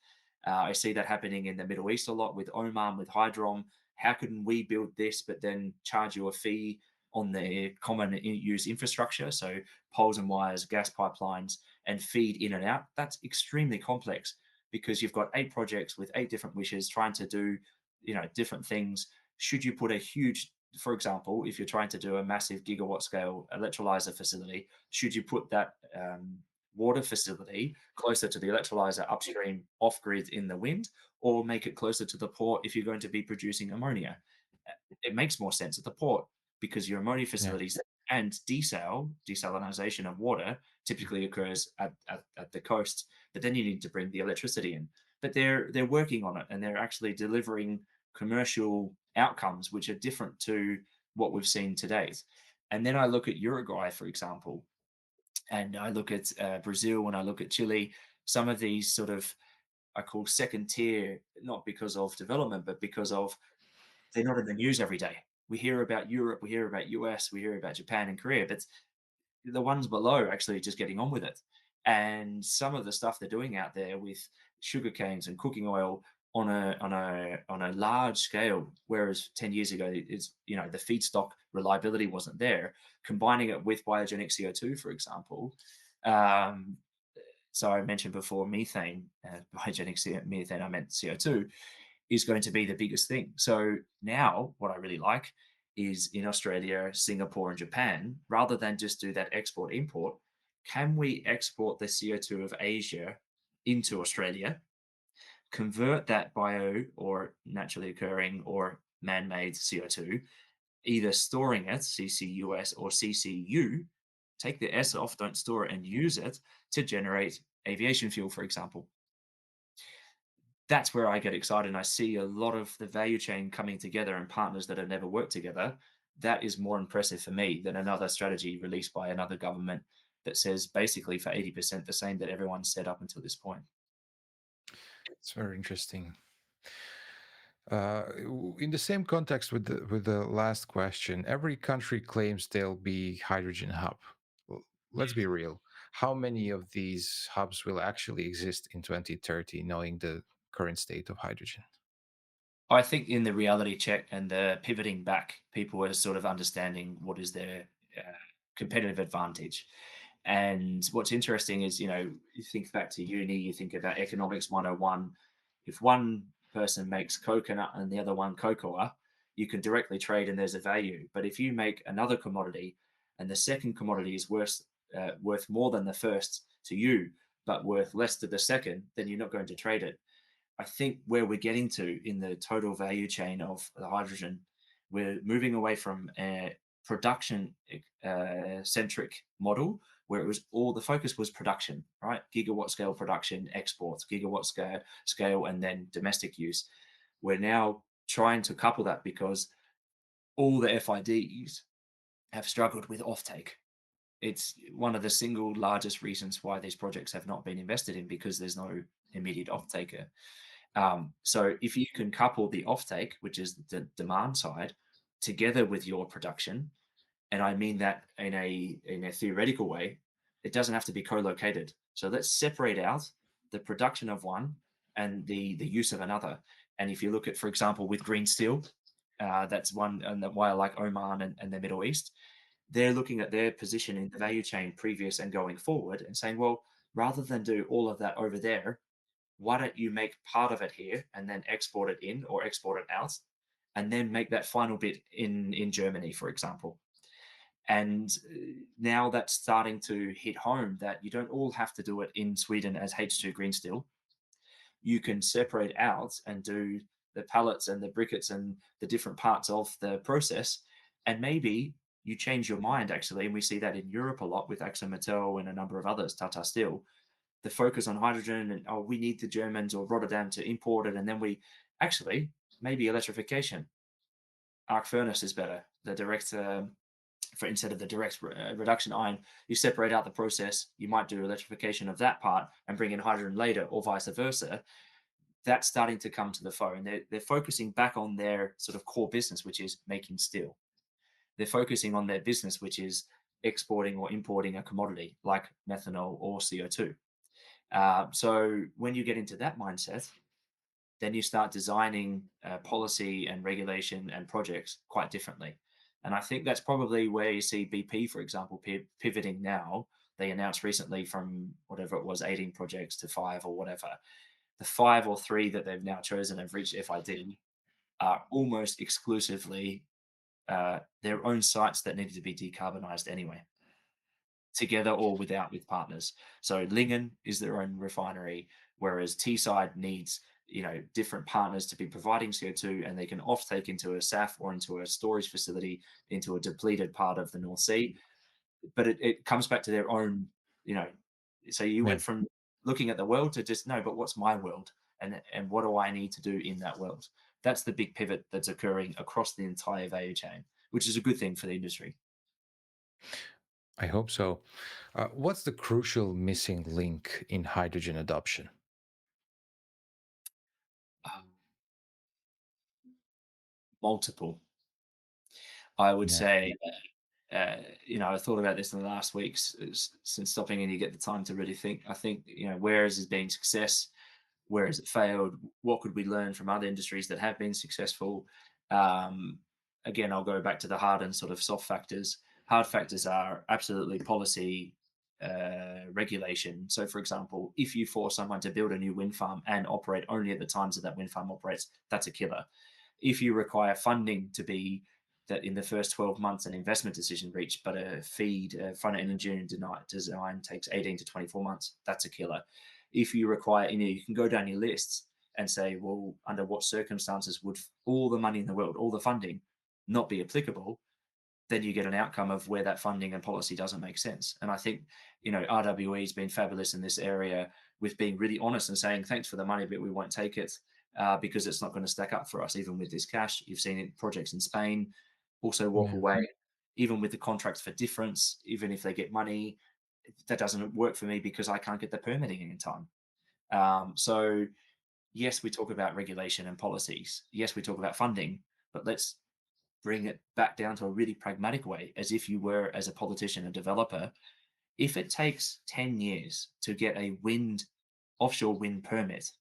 I see that happening in the Middle East a lot with Oman, with Hydrom. How can we build this but then charge you a fee on the common use infrastructure? So poles and wires, gas pipelines, and feed in and out. That's extremely complex because you've got 8 projects with 8 different wishes trying to do, different things. Should you put a huge, for example, if you're trying to do a massive gigawatt scale electrolyzer facility, should you put that water facility closer to the electrolyzer upstream off grid in the wind, or make it closer to the port if you're going to be producing ammonia? It makes more sense at the port because your ammonia Yeah. facilities and desalinization of water typically occurs at the coast, but then you need to bring the electricity in. But they're working on it and they're actually delivering commercial outcomes which are different to what we've seen to date. And then I look at Uruguay, for example, and I look at Brazil and I look at Chile. Some of these sort of I call second tier, not because of development, but because of they're not in the news every day. We hear about Europe, we hear about US, we hear about Japan and Korea, but the ones below actually just getting on with it. And some of the stuff they're doing out there with sugar canes and cooking oil on a large scale, whereas 10 years ago it's the feedstock reliability wasn't there. Combining it with biogenic CO2, for example. Um, so I mentioned before methane, biogenic methane. I meant CO2 is going to be the biggest thing. So now, what I really like is in Australia, Singapore, and Japan, rather than just do that export import, can we export the CO2 of Asia into Australia, convert that bio or naturally occurring or man made CO2, either storing it, CCUS or CCU, take the S off, don't store it, and use it to generate aviation fuel, for example. That's where I get excited and I see a lot of the value chain coming together and partners that have never worked together. That is more impressive for me than another strategy released by another government that says basically for 80% the same that everyone's said up until this point. It's very interesting. In the same context with the last question, every country claims they'll be hydrogen hub. Let's be real. How many of these hubs will actually exist in 2030, knowing the current state of hydrogen? I think in the reality check and the pivoting back, people are sort of understanding what is their uh, competitive advantage. And what's interesting is, you think back to uni, you think about economics 101. If one person makes coconut and the other one cocoa, you can directly trade and there's a value. But if you make another commodity and the second commodity is worth more than the first to you, but worth less to the second, then you're not going to trade it. I think where we're getting to in the total value chain of the hydrogen, we're moving away from a production centric model where it was all the focus was production, right? Gigawatt scale production, exports, gigawatt scale, and then domestic use. We're now trying to couple that because all the FIDs have struggled with offtake. It's one of the single largest reasons why these projects have not been invested in because there's no immediate offtaker. So if you can couple the offtake, which is the demand side, together with your production, and I mean that in a theoretical way, it doesn't have to be co-located. So let's separate out the production of one and the use of another. And if you look at, for example, with green steel, that's one, and why I like Oman and the Middle East. They're looking at their position in the value chain previous and going forward and saying, well, rather than do all of that over there, why don't you make part of it here and then export it in or export it out and then make that final bit in Germany, for example. And now that's starting to hit home that you don't all have to do it in Sweden as H2 green steel. You can separate out and do the pallets and the briquettes and the different parts of the process. And maybe you change your mind actually. And we see that in Europe a lot with AxoMetal and a number of others, Tata Steel, the focus on hydrogen and we need the Germans or Rotterdam to import it, and then we actually maybe electrification. Arc furnace is better. The direct for instead of the direct reduction iron, you separate out the process. You might do electrification of that part and bring in hydrogen later, or vice versa. That's starting to come to the fore, and they're focusing back on their sort of core business, which is making steel. They're focusing on their business, which is exporting or importing a commodity like methanol or CO2. So when you get into that mindset, then you start designing policy and regulation and projects quite differently. And I think that's probably where you see BP, for example, pivoting now. They announced recently from whatever it was, 18 projects to five or whatever. The five or three that they've now chosen have reached FID are almost exclusively their own sites that needed to be decarbonized anyway, together or without with partners. So Lingen is their own refinery, whereas Teesside needs different partners to be providing CO2, and they can offtake into a SAF or into a storage facility into a depleted part of the North Sea. But it comes back to their own, you know. So you Yeah, went from looking at the world to just no, but what's my world, and what do I need to do in that world? That's the big pivot that's occurring across the entire value chain, which is a good thing for the industry. I hope so. What's the crucial missing link in hydrogen adoption? Um, Multiple. I would Yeah. say, I thought about this in the last weeks since stopping, and you get the time to really think. I think, where has it been success? Where has it failed? What could we learn from other industries that have been successful? Um, Again, I'll go back to the hard and sort of soft factors. Hard factors are absolutely policy, regulation. So, for example, if you force someone to build a new wind farm and operate only at the times that that wind farm operates, that's a killer. If you require funding to be that in the first 12 months an investment decision reached, but a feed, front end engineering design takes 18 to 24 months, that's a killer. If you require, you can go down your lists and say, well, under what circumstances would all the money in the world, all the funding, not be applicable? Then you get an outcome of where that funding and policy doesn't make sense. And I think, RWE has been fabulous in this area with being really honest and saying, thanks for the money, but we won't take it, because it's not going to stack up for us, even with this cash. You've seen it, projects in Spain also walk Yeah. away, even with the contracts for difference, even if they get money, that doesn't work for me because I can't get the permitting in time. So, yes, we talk about regulation and policies. Yes, we talk about funding, but let's bring it back down to a really pragmatic way, as if you were, as a politician, a developer. If it takes 10 years to get a offshore wind permit,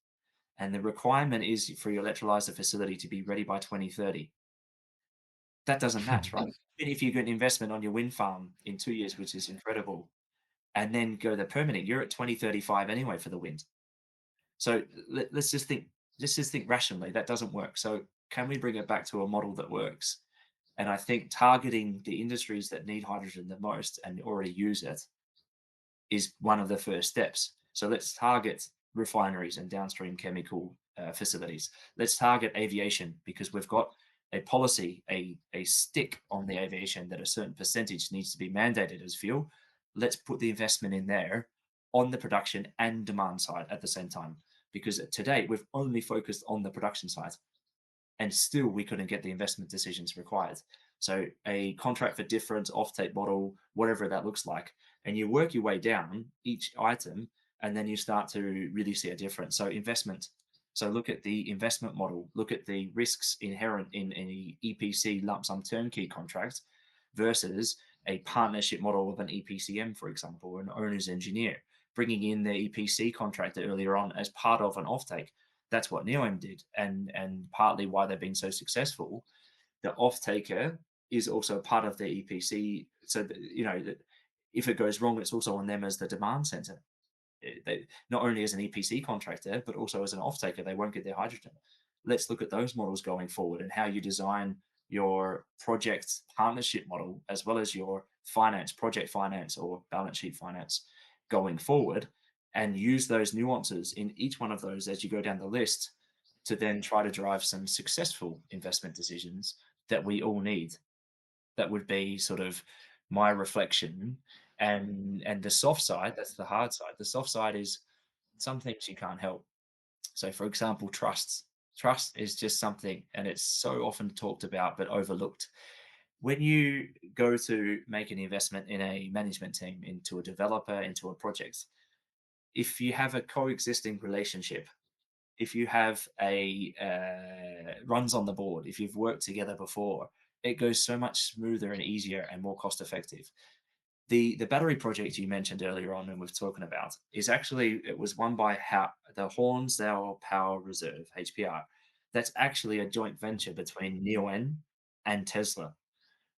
and the requirement is for your electrolyzer facility to be ready by 2030, that doesn't match, right? Even if you get an investment on your wind farm in 2 years, which is incredible, and then go the permitting, you're at 2035 anyway for the wind. So let's just think rationally. That doesn't work. So can we bring it back to a model that works? And I think targeting the industries that need hydrogen the most and already use it is one of the first steps. So let's target refineries and downstream chemical, facilities. Let's target aviation because we've got a policy, a stick on the aviation that a certain percentage needs to be mandated as fuel. Let's put the investment in there on the production and demand side at the same time. Because to date, we've only focused on the production side, and still we couldn't get the investment decisions required. So a contract for difference, offtake model, whatever that looks like, and you work your way down each item, and then you start to really see a difference. So investment. So look at the investment model. Look at the risks inherent in any EPC lump sum turnkey contract versus a partnership model of an EPCM, for example, or an owner's engineer, bringing in the EPC contractor earlier on as part of an offtake. That's what Neom did, and partly why they've been so successful. The off taker is also part of the EPC, so that, that if it goes wrong, it's also on them as the demand center. They, not only as an EPC contractor, but also as an off taker, they won't get their hydrogen. Let's look at those models going forward and how you design your project partnership model as well as your finance, project finance or balance sheet finance going forward, and use those nuances in each one of those as you go down the list to then try to drive some successful investment decisions that we all need. That would be sort of my reflection. And the soft side, that's the hard side. The soft side is some things you can't help. So, for example, trust. Trust is just something, and it's so often talked about but overlooked. When you go to make an investment in a management team, into a developer, into a project, if you have a coexisting relationship, if you have a runs on the board, if you've worked together before, it goes so much smoother and easier and more cost effective. The battery project you mentioned earlier on and we've spoken about is actually, it was won by the Hornsdale Power Reserve, HPR. That's actually a joint venture between Neoen and Tesla.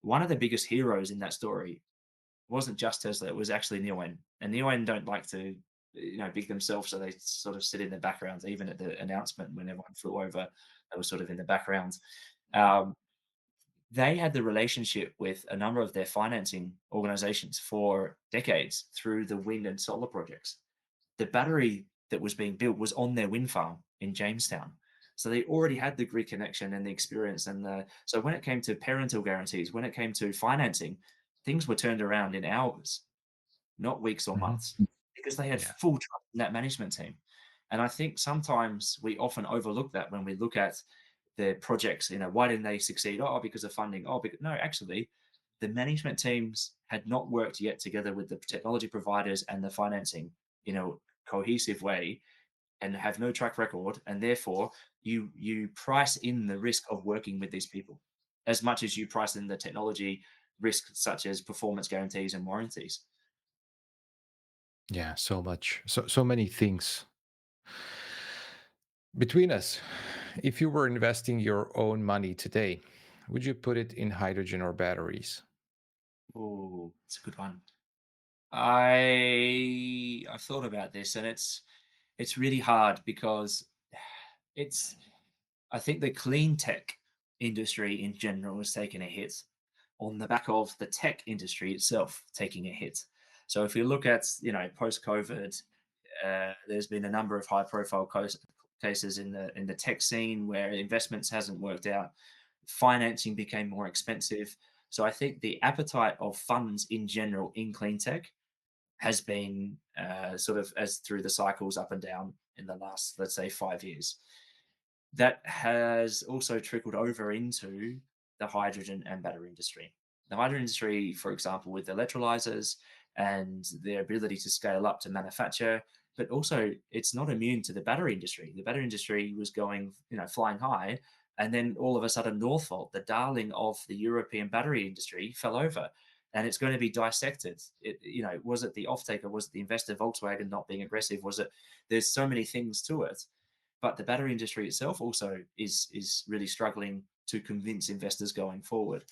One of the biggest heroes in that story wasn't just Tesla, it was actually Neoen. And Neoen don't like to, big themselves, so they sort of sit in the background. Even at the announcement when everyone flew over, they were sort of in the background. Um, they had the relationship with a number of their financing organizations for decades through the wind and solar projects. The battery that was being built was on their wind farm in Jamestown. So they already had the grid connection and the experience, so when it came to parental guarantees, when it came to financing, things were turned around in hours, not weeks or Mhm. months, because they had Yeah. full trust in that management team. And I think sometimes we often overlook that when we look at the projects. Why didn't they succeed? Oh, because of funding. Oh, because no, actually, the management teams had not worked yet together with the technology providers and the financing in a cohesive way, and have no track record, and therefore you price in the risk of working with these people. as much as you price in the technology risks such as performance guarantees and warranties. Yeah, so much, so many things. Between us, if you were investing your own money today, would you put it in hydrogen or batteries? Oh, it's a good one. I've thought about this, and it's really hard because it's I think the clean tech industry in general has taken a hit on the back of the tech industry itself taking a hit. So if you look at post COVID, there's been a number of high profile cases in the tech scene where investments hasn't worked out, financing became more expensive. So I think the appetite of funds in general in clean tech has been sort of as through the cycles up and down in the last, let's say, 5 years. That has also trickled over into the hydrogen and battery industry. The hydrogen industry, for example, with electrolyzers and their ability to scale up to manufacture, but also it's not immune to the battery industry. The battery industry was going, flying high, and then all of a sudden, Northvolt, the darling of the European battery industry, fell over, and it's going to be dissected. Was it the Offtake, or was it the investor Volkswagen not being aggressive? Was it? There's so many things to it, but the battery industry itself also is really struggling to convince investors going forward.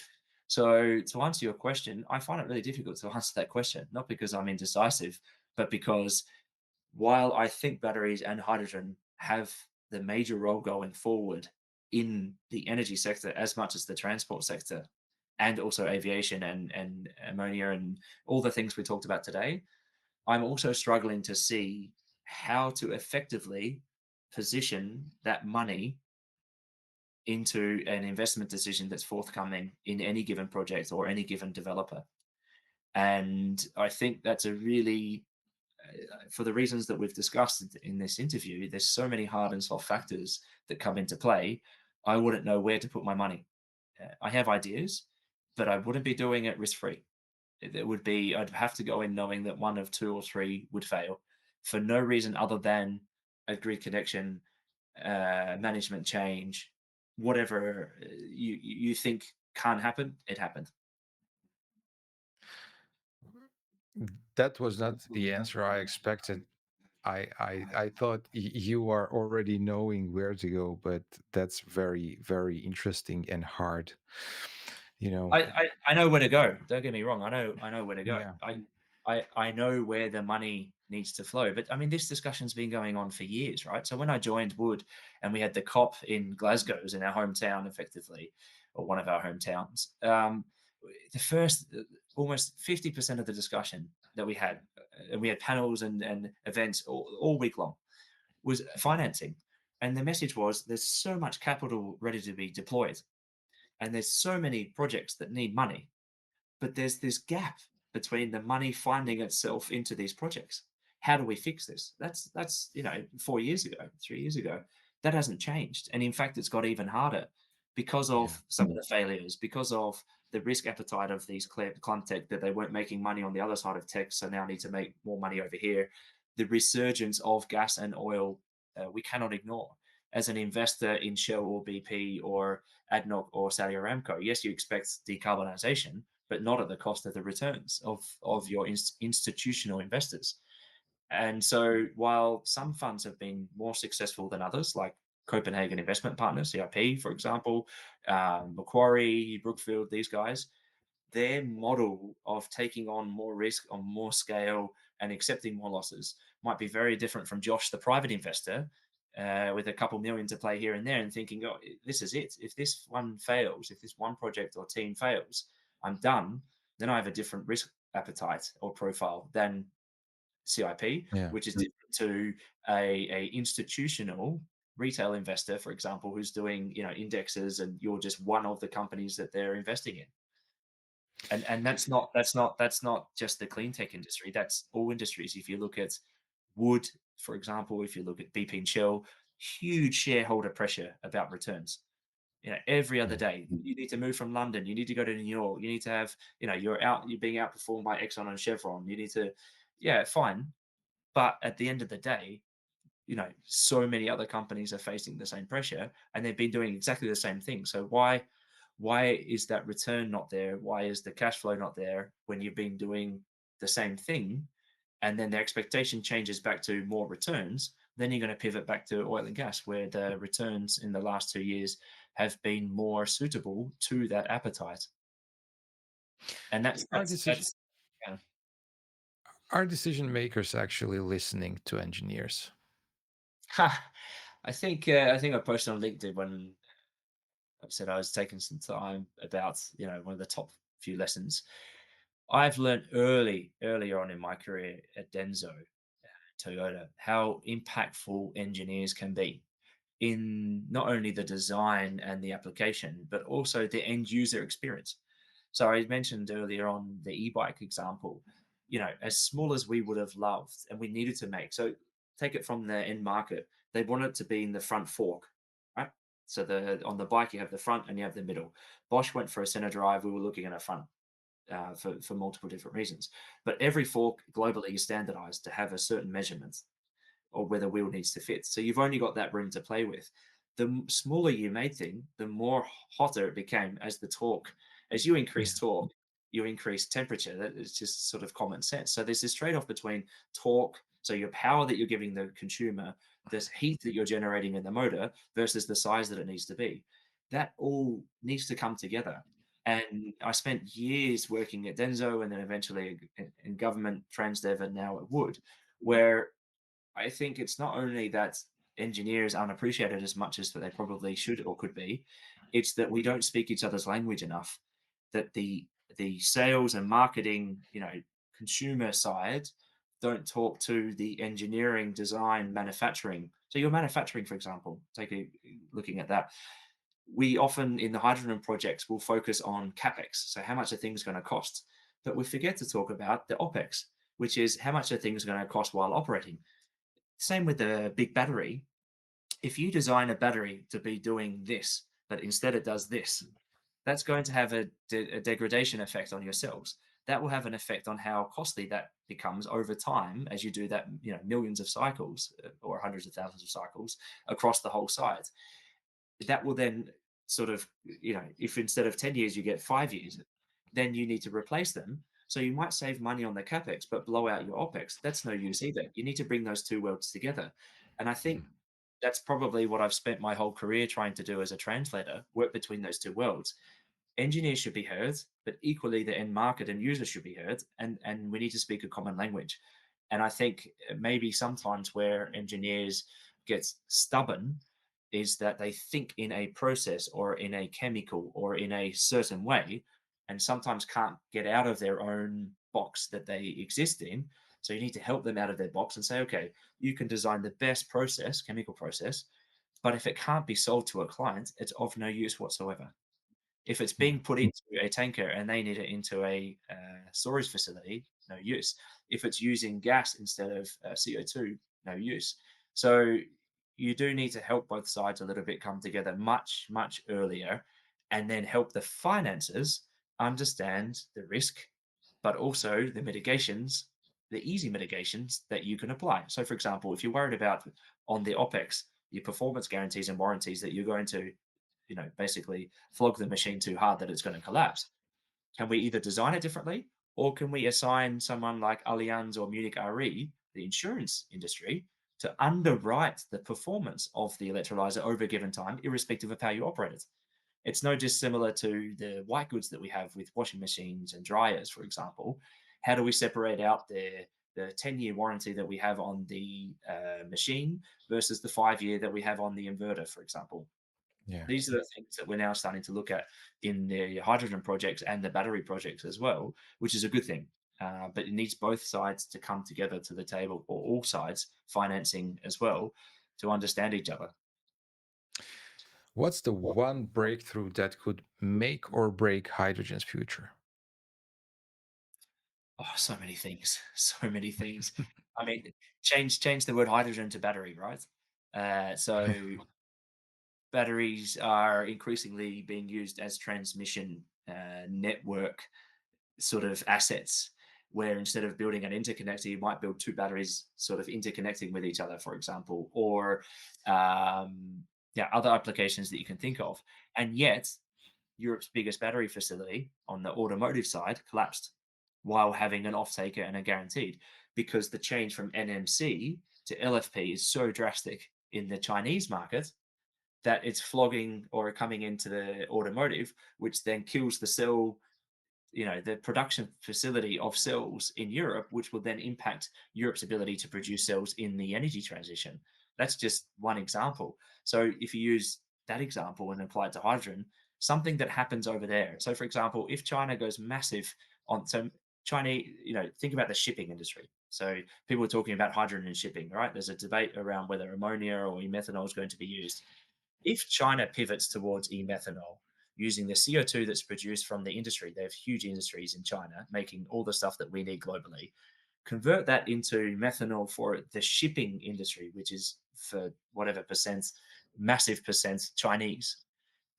So to answer your question, I find it really difficult to answer that question, not because I'm indecisive, but because while I think batteries and hydrogen have the major role going forward in the energy sector as much as the transport sector, and also aviation and ammonia and all the things we talked about today, I'm also struggling to see how to effectively position that money into an investment decision that's forthcoming in any given project or any given developer. And I think that's a really, for the reasons that we've discussed in this interview, there's so many hard and soft factors that come into play. I wouldn't know where to put my money. I have ideas, but I wouldn't be doing it risk free. It would be, I'd have to go in knowing that one of two or three would fail for no reason other than a grid connection, management change, whatever you think can't happen, it happened. That was not the answer I expected. I thought you are already knowing where to go, but that's very, very interesting and hard. You know, I know where to go. Don't get me wrong. I know where to go. yeah, I know where the money needs to flow. But I mean, this discussion's been going on for years, right? So when I joined Wood and we had the COP in Glasgow, it was in our hometown, effectively, or one of our hometowns. The first almost 50% of the discussion that we had, and we had panels and events all week long, was financing. And the message was there's so much capital ready to be deployed, and there's so many projects that need money, but there's this gap between the money finding itself into these projects. How do we fix this? That's 4 years ago, 3 years ago. That hasn't changed, and in fact, it's got even harder because yeah, of some of the failures, because of the risk appetite of these climb tech, that they weren't making money on the other side of tech, so now need to make more money over here. The resurgence of gas and oil, we cannot ignore. As an investor in Shell or BP or ADNOC or Saudi Aramco, yes, you expect decarbonisation, but not at the cost of the returns of your institutional investors. And so, while some funds have been more successful than others, like Copenhagen Investment Partners, CIP, for example, Macquarie, Brookfield, these guys, their model of taking on more risk on more scale and accepting more losses might be very different from Josh, the private investor, with a couple million to play here and there, and thinking, "Oh, this is it. If this one fails, if this one project or team fails, I'm done." Then I have a different risk appetite or profile than CIP, yeah. which is different to a institutional retail investor, for example, who's doing indexes, and you're just one of the companies that they're investing in. And that's not just the clean tech industry. That's all industries. If you look at wood, for example, if you look at BP and Shell, huge shareholder pressure about returns. Every other Yeah. day, you need to move from London. You need to go to New York. You need to have, you're being outperformed by Exxon and Chevron. You need to, yeah, fine. But at the end of the day, so many other companies are facing the same pressure, and they've been doing exactly the same thing. So Why is that return not there? Why is the cash flow not there when you've been doing the same thing? And then the expectation changes back to more returns. Then you're going to pivot back to oil and gas, where the returns in the last 2 years have been more suitable to that appetite. And that's Are that's decision that's yeah. are decision makers actually listening to engineers? I think I posted on LinkedIn when I said I was taking some time about one of the top few lessons I've learned earlier on in my career at Denso, Toyota, how impactful engineers can be in not only the design and the application, but also the end user experience. So I mentioned earlier on the e-bike example, as small as we would have loved and we needed to make. So take it from the end market. They want it to be in the front fork, right? So the on the bike you have the front and you have the middle. Bosch went for a center drive. We were looking at a front for multiple different reasons. But every fork globally is standardized to have a certain measurement or where the wheel needs to fit. So you've only got that room to play with. The smaller you made thing, the more hotter it became as the torque. As you increase Yeah. torque, you increase temperature. That is just sort of common sense. So there's this trade-off between torque, so your power that you're giving the consumer, this heat that you're generating in the motor versus the size that it needs to be. That all needs to come together. And I spent years working at Denso and then eventually in government, Transdev, and now at Wood, where I think it's not only that engineers aren't appreciated as much as that they probably should or could be, it's that we don't speak each other's language enough. That the sales and marketing, consumer side don't talk to the engineering, design, manufacturing. So your manufacturing, for example, looking at that, we often in the hydrogen projects will focus on capex, so how much are things going to cost, but we forget to talk about the opex, which is how much are things going to cost while operating. Same with the big battery. If you design a battery to be doing this, but instead it does this, that's going to have a degradation effect on your cells. That will have an effect on how costly that becomes over time as you do that, millions of cycles or hundreds of thousands of cycles across the whole site. That will then sort of, if instead of 10 years you get 5 years, then you need to replace them. So you might save money on the capex, but blow out your opex. That's no use either. You need to bring those two worlds together. And I think that's probably what I've spent my whole career trying to do as a translator, work between those two worlds. Engineers should be heard, but equally the end market and users should be heard, and we need to speak a common language. And I think maybe sometimes where engineers get stubborn is that they think in a process or in a chemical or in a certain way, and sometimes can't get out of their own box that they exist in. So you need to help them out of their box and say, okay, you can design the best process, chemical process, but if it can't be sold to a client, it's of no use whatsoever. If it's Yeah. being put into a tanker and they need it into a storage facility, no use. If it's using gas instead of CO2, no use. So you do need to help both sides a little bit come together much, much earlier and then help the finances understand the risk, but also the mitigations, the easy mitigations that you can apply. So, for example, if you're worried about on the OPEX, your performance guarantees and warranties that you're going to basically flog the machine too hard that it's going to collapse. Can we either design it differently or can we assign someone like Allianz or Munich Re, the insurance industry, to underwrite the performance of the electrolyzer over a given time, irrespective of how you operate it? It's no dissimilar to the white goods that we have with washing machines and dryers, for example. How do we separate out the 10-year warranty that we have on the machine versus the 5-year that we have on the inverter, for example? Yeah. These are the things that we're now starting to look at in the hydrogen projects and the battery projects as well, which is a good thing. But it needs both sides to come together to the table, or all sides, financing as well, to understand each other. What's the one breakthrough that could make or break hydrogen's future? Oh, so many things, so many things. I mean, change the word hydrogen to battery, right? So batteries are increasingly being used as transmission network sort of assets where instead of building an interconnector, you might build two batteries sort of interconnecting with each other, for example, or yeah, other applications that you can think of. And yet, Europe's biggest battery facility on the automotive side collapsed while having an off-taker and a guaranteed, because the change from NMC to LFP is so drastic in the Chinese market that it's flogging or coming into the automotive, which then kills the cell, the production facility of cells in Europe, which will then impact Europe's ability to produce cells in the energy transition. That's just one example. So if you use that example and apply it to hydrogen, something that happens over there. So for example, if China goes massive on, so China, think about the shipping industry. So people are talking about hydrogen in shipping, right? There's a debate around whether ammonia or methanol is going to be used. If China pivots towards e-methanol using the CO2 that's produced from the industry, they have huge industries in China making all the stuff that we need globally. Convert that into methanol for the shipping industry, which is for whatever percent, massive percent Chinese.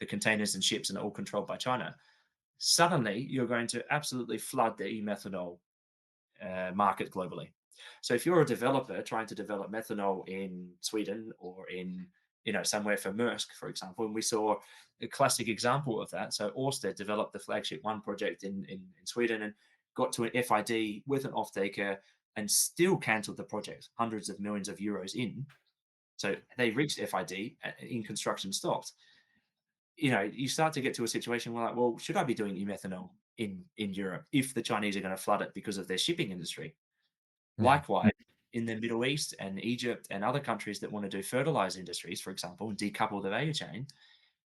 The containers and ships are all controlled by China. Suddenly, you're going to absolutely flood the e-methanol market globally. So if you're a developer trying to develop methanol in Sweden or in somewhere for Maersk, for example, and we saw a classic example of that. So Ørsted developed the flagship one project in Sweden and got to an FID with an off-taker and still cancelled the project, hundreds of millions of euros in. So they reached FID, in construction stopped. You start to get to a situation where, like, well, should I be doing e-methanol in Europe if the Chinese are going to flood it because of their shipping industry? Yeah. Likewise, in the Middle East and Egypt and other countries that want to do fertilizer industries, for example, and decouple the value chain,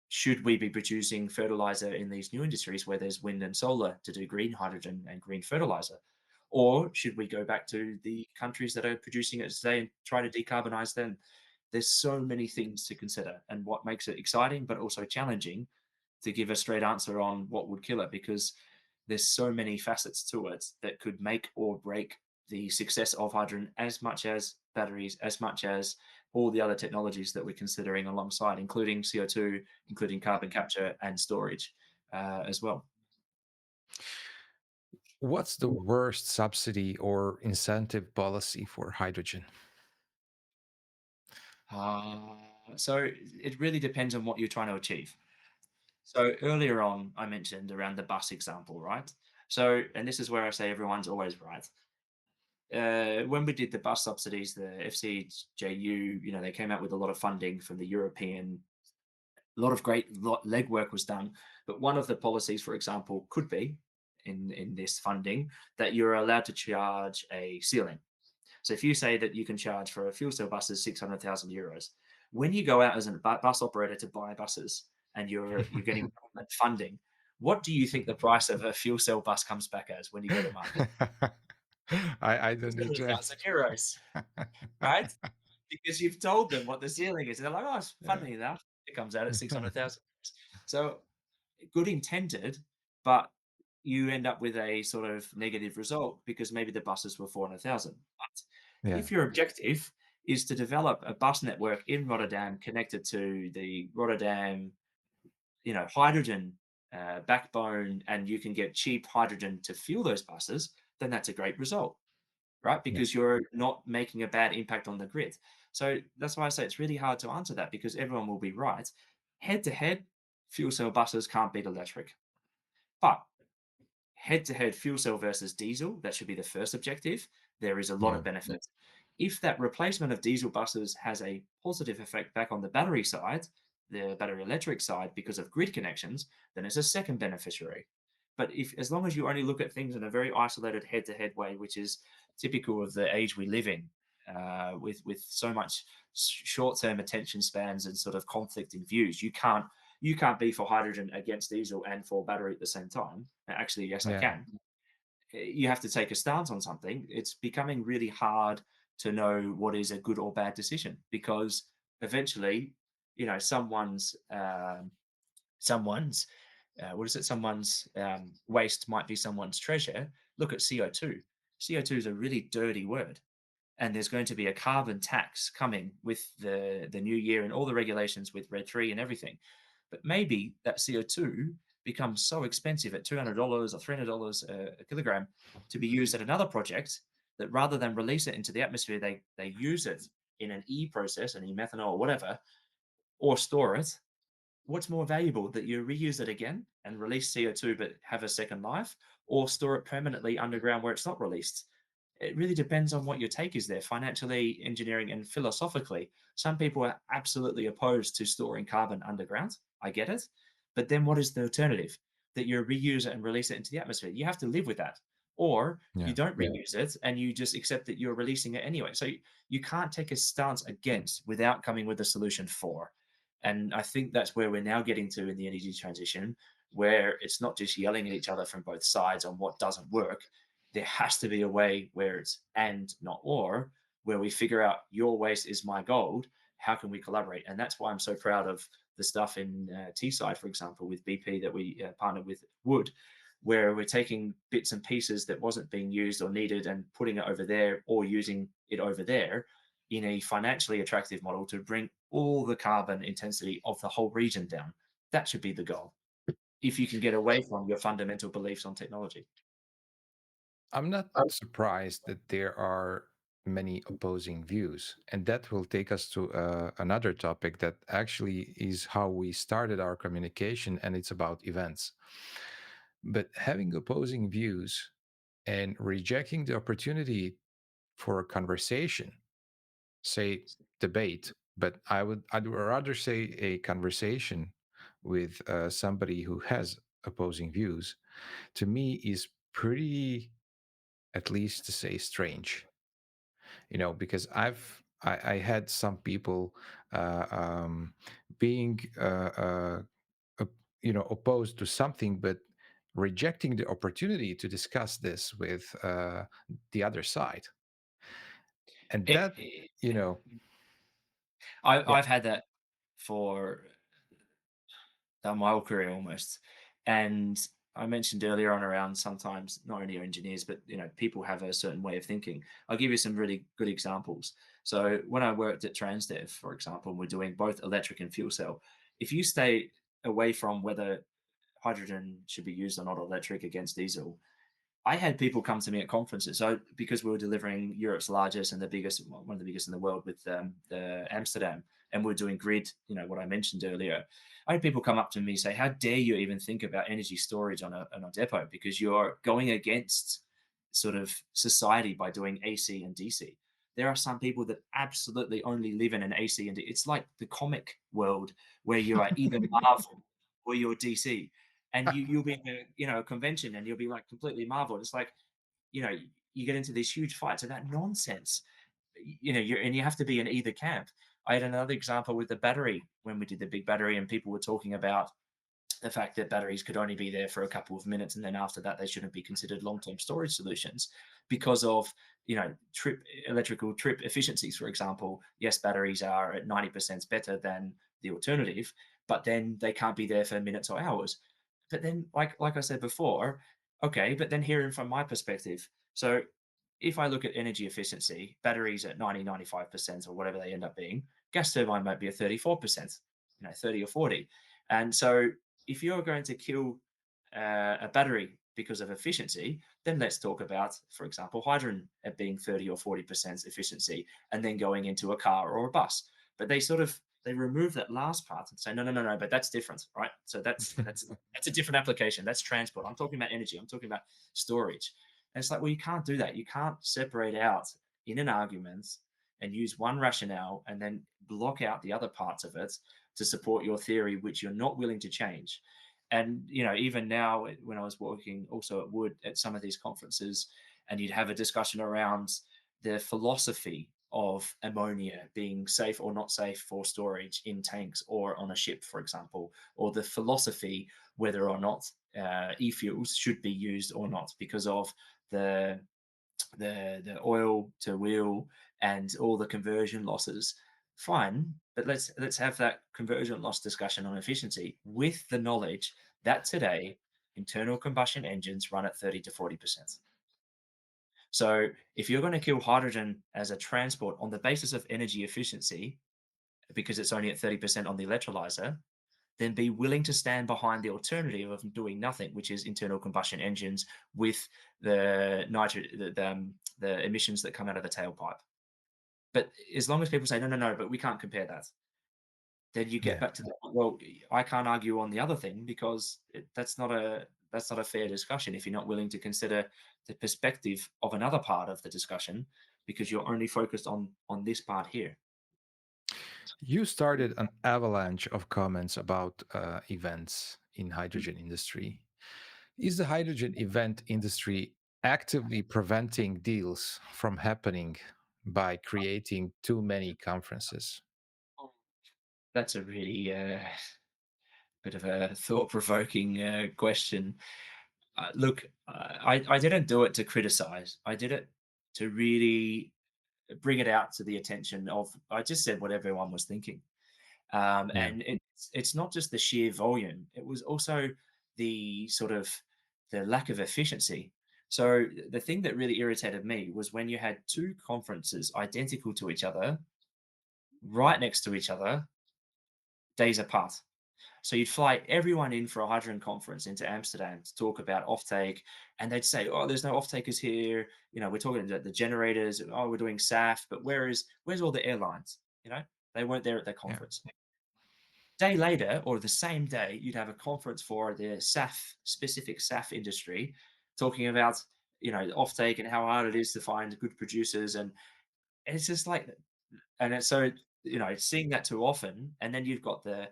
should we be producing fertilizer in these new industries where there's wind and solar to do green hydrogen and green fertilizer? Or should we go back to the countries that are producing it today and try to decarbonize them? There's so many things to consider, and what makes it exciting but also challenging to give a straight answer on what would kill it, because there's so many facets to it that could make or break the success of hydrogen, as much as batteries, as much as all the other technologies that we're considering alongside, including CO2, including carbon capture and storage as well. What's the worst subsidy or incentive policy for hydrogen? Uh, so it really depends on what you're trying to achieve. So earlier on, I mentioned around the bus example, right? So, and this is where I say everyone's always right. When we did the bus subsidies, the FCJU, they came out with a lot of funding from the European. A lot of great legwork was done, but one of the policies, for example, could be in this funding that you're allowed to charge a ceiling. So if you say that you can charge for a fuel cell buses 600,000 euros, when you go out as a bus operator to buy buses and you're getting government funding, what do you think the price of a fuel cell bus comes back as when you go to market? I don't need to 600,000 ask. euros, right? Because you've told them what the ceiling is. And they're like, oh, it's Yeah. funny enough. It comes out at 600,000. So good intended, but you end up with a sort of negative result because maybe the buses were 400,000. But Yeah. if your objective is to develop a bus network in Rotterdam connected to the Rotterdam, hydrogen backbone, and you can get cheap hydrogen to fuel those buses, then that's a great result, right? Yeah. Because you're not making a bad impact on the grid. So that's why I say it's really hard to answer that, because everyone will be right. Head to head, fuel cell buses can't beat electric. But head to head fuel cell versus diesel, that should be the first objective. There is a lot Yeah. of benefits. If that replacement of diesel buses has a positive effect back on the battery side, the battery electric side, because of grid connections, then it's a second beneficiary. But if, as long as you only look at things in a very isolated head to head way, which is typical of the age we live in, with so much short term attention spans and sort of conflicting views, you can't be for hydrogen against diesel and for battery at the same time. Actually, yes, I Yeah. can. You have to take a stance on something. It's becoming really hard to know what is a good or bad decision, because eventually, someone's what is it? Someone's waste might be someone's treasure. Look at CO2. CO2 is a really dirty word, and there's going to be a carbon tax coming with the new year and all the regulations with Red 3 and everything. But maybe that CO2 becomes so expensive at $200 or $300 a kilogram to be used at another project, that rather than release it into the atmosphere, they use it in an e process, an e methanol or whatever, or store it. what's more valuable, that you reuse it again and release CO2 but have a second life, or store it permanently underground where it's not released? It really depends on what your take is there, financially, engineering, and philosophically. Some people are absolutely opposed to storing carbon underground. I get it. But then what is the alternative? That you reuse it and release it into the atmosphere. You have to live with that. Or you Yeah. don't reuse it and you just accept that you're releasing it anyway. So you can't take a stance against without coming with a solution for. And I think that's where we're now getting to in the energy transition, where it's not just yelling at each other from both sides on what doesn't work. There has to be a way where it's and not or, where we figure out your waste is my gold. How can we collaborate? And that's why I'm so proud of the stuff in Teesside, for example, with BP that we partnered with Wood, where we're taking bits and pieces that wasn't being used or needed and putting it over there or using it over there in a financially attractive model to bring all the carbon intensity of the whole region down. That should be the goal. If you can get away from your fundamental beliefs on technology. I'm not surprised that there are many opposing views. And that will take us to another topic that actually is how we started our communication, and it's about events. But having opposing views and rejecting the opportunity for a conversation, say debate, but I'd rather say a conversation with somebody who has opposing views, to me is pretty, at least to say, strange. Because I had some people being op- opposed to something, but rejecting the opportunity to discuss this with the other side. And It, that, it, you know yeah. I've had that for my whole career almost. And I mentioned earlier on around sometimes not only are engineers, but people have a certain way of thinking. I'll give you some really good examples. So when I worked at Transdev, for example, and we're doing both electric and fuel cell, if you stay away from whether hydrogen should be used or not, electric against diesel, I had people come to me at conferences. So because we were delivering Europe's largest and the biggest, one of the biggest in the world with the Amsterdam, and we're doing grid, what I mentioned earlier. I had people come up to me and say, "How dare you even think about energy storage on a depot? Because you're going against sort of society by doing AC and DC." There are some people that absolutely only live in an AC and it's like the comic world where you are either Marvel or you're DC, and you'll be in a convention and you'll be like completely marveled. It's like, you know you get into these huge fights about nonsense. You have to be in either camp. I had another example with the battery when we did the big battery, and people were talking about the fact that batteries could only be there for a couple of minutes, and then after that they shouldn't be considered long-term storage solutions because of electrical trip efficiencies. For example, yes, batteries are at 90% better than the alternative, but then they can't be there for minutes or hours. But then, like I said before, okay, but then hearing from my perspective, so if I look at energy efficiency, batteries at 90, 95% or whatever they end up being, gas turbine might be at 34%, 30 or 40. And so if you're going to kill a battery because of efficiency, then let's talk about, for example, hydrogen at being 30 or 40% efficiency and then going into a car or a bus. But they remove that last part and say, no, no, no, no, but that's different, right? So that's a different application. That's transport. I'm talking about energy. I'm talking about storage. And it's like, well, you can't do that. You can't separate out in an argument and use one rationale and then block out the other parts of it to support your theory, which you're not willing to change. And even now, when I was working also at Wood at some of these conferences, and you'd have a discussion around the philosophy of ammonia being safe or not safe for storage in tanks or on a ship, for example, or the philosophy whether or not e-fuels should be used or not because of the the oil to wheel and all the conversion losses. Fine, but let's have that conversion loss discussion on efficiency with the knowledge that today internal combustion engines run at 30 to 40%. So if you're going to kill hydrogen as a transport on the basis of energy efficiency, because it's only at 30% on the electrolyzer, then be willing to stand behind the alternative of doing nothing, which is internal combustion engines with the emissions that come out of the tailpipe. But as long as people say, no, no, no, but we can't compare that. then you get Yeah. back to the point, well, I can't argue on the other thing because that's not a fair discussion if you're not willing to consider the perspective of another part of the discussion because you're only focused on this part here. You started an avalanche of comments about events in hydrogen industry. Is the hydrogen event industry actively preventing deals from happening by creating too many conferences? That's a really bit of a thought-provoking question. Look, I didn't do it to criticize. I did it to really bring it out to the attention of. I just said what everyone was thinking. Yeah. And it's not just the sheer volume, it was also the sort of the lack of efficiency. So the thing that really irritated me was when you had two conferences identical to each other, right next to each other, days apart. So you'd fly everyone in for a hydrogen conference into Amsterdam to talk about offtake, and they'd say, "Oh, there's no offtakers here. We're talking the generators. Oh, we're doing SAF, but where's all the airlines? They weren't there at their Yeah. conference." Day later, or the same day, you'd have a conference for the SAF, specific SAF industry, talking about, offtake and how hard it is to find good producers. And it's just like, and it's so, seeing that too often, and then you've got the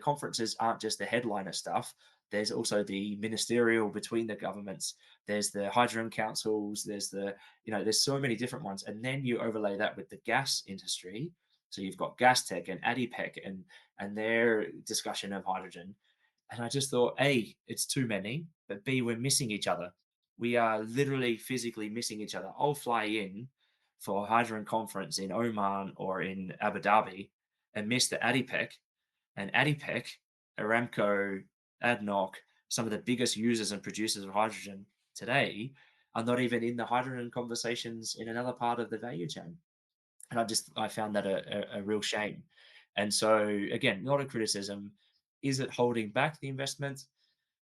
conferences aren't just the headliner stuff. There's also the ministerial between the governments. There's the hydrogen councils. There's so many different ones. And then you overlay that with the gas industry. So you've got Gas Tech and Adipec and their discussion of hydrogen. And I just thought, A, it's too many, but B, we're missing each other. We are literally physically missing each other. I'll fly in for a hydrogen conference in Oman or in Abu Dhabi and miss the ADIPEC. And ADIPEC, Aramco, ADNOC, some of the biggest users and producers of hydrogen today are not even in the hydrogen conversations in another part of the value chain. And I found that a real shame. And so again, not a criticism. Is it holding back the investment?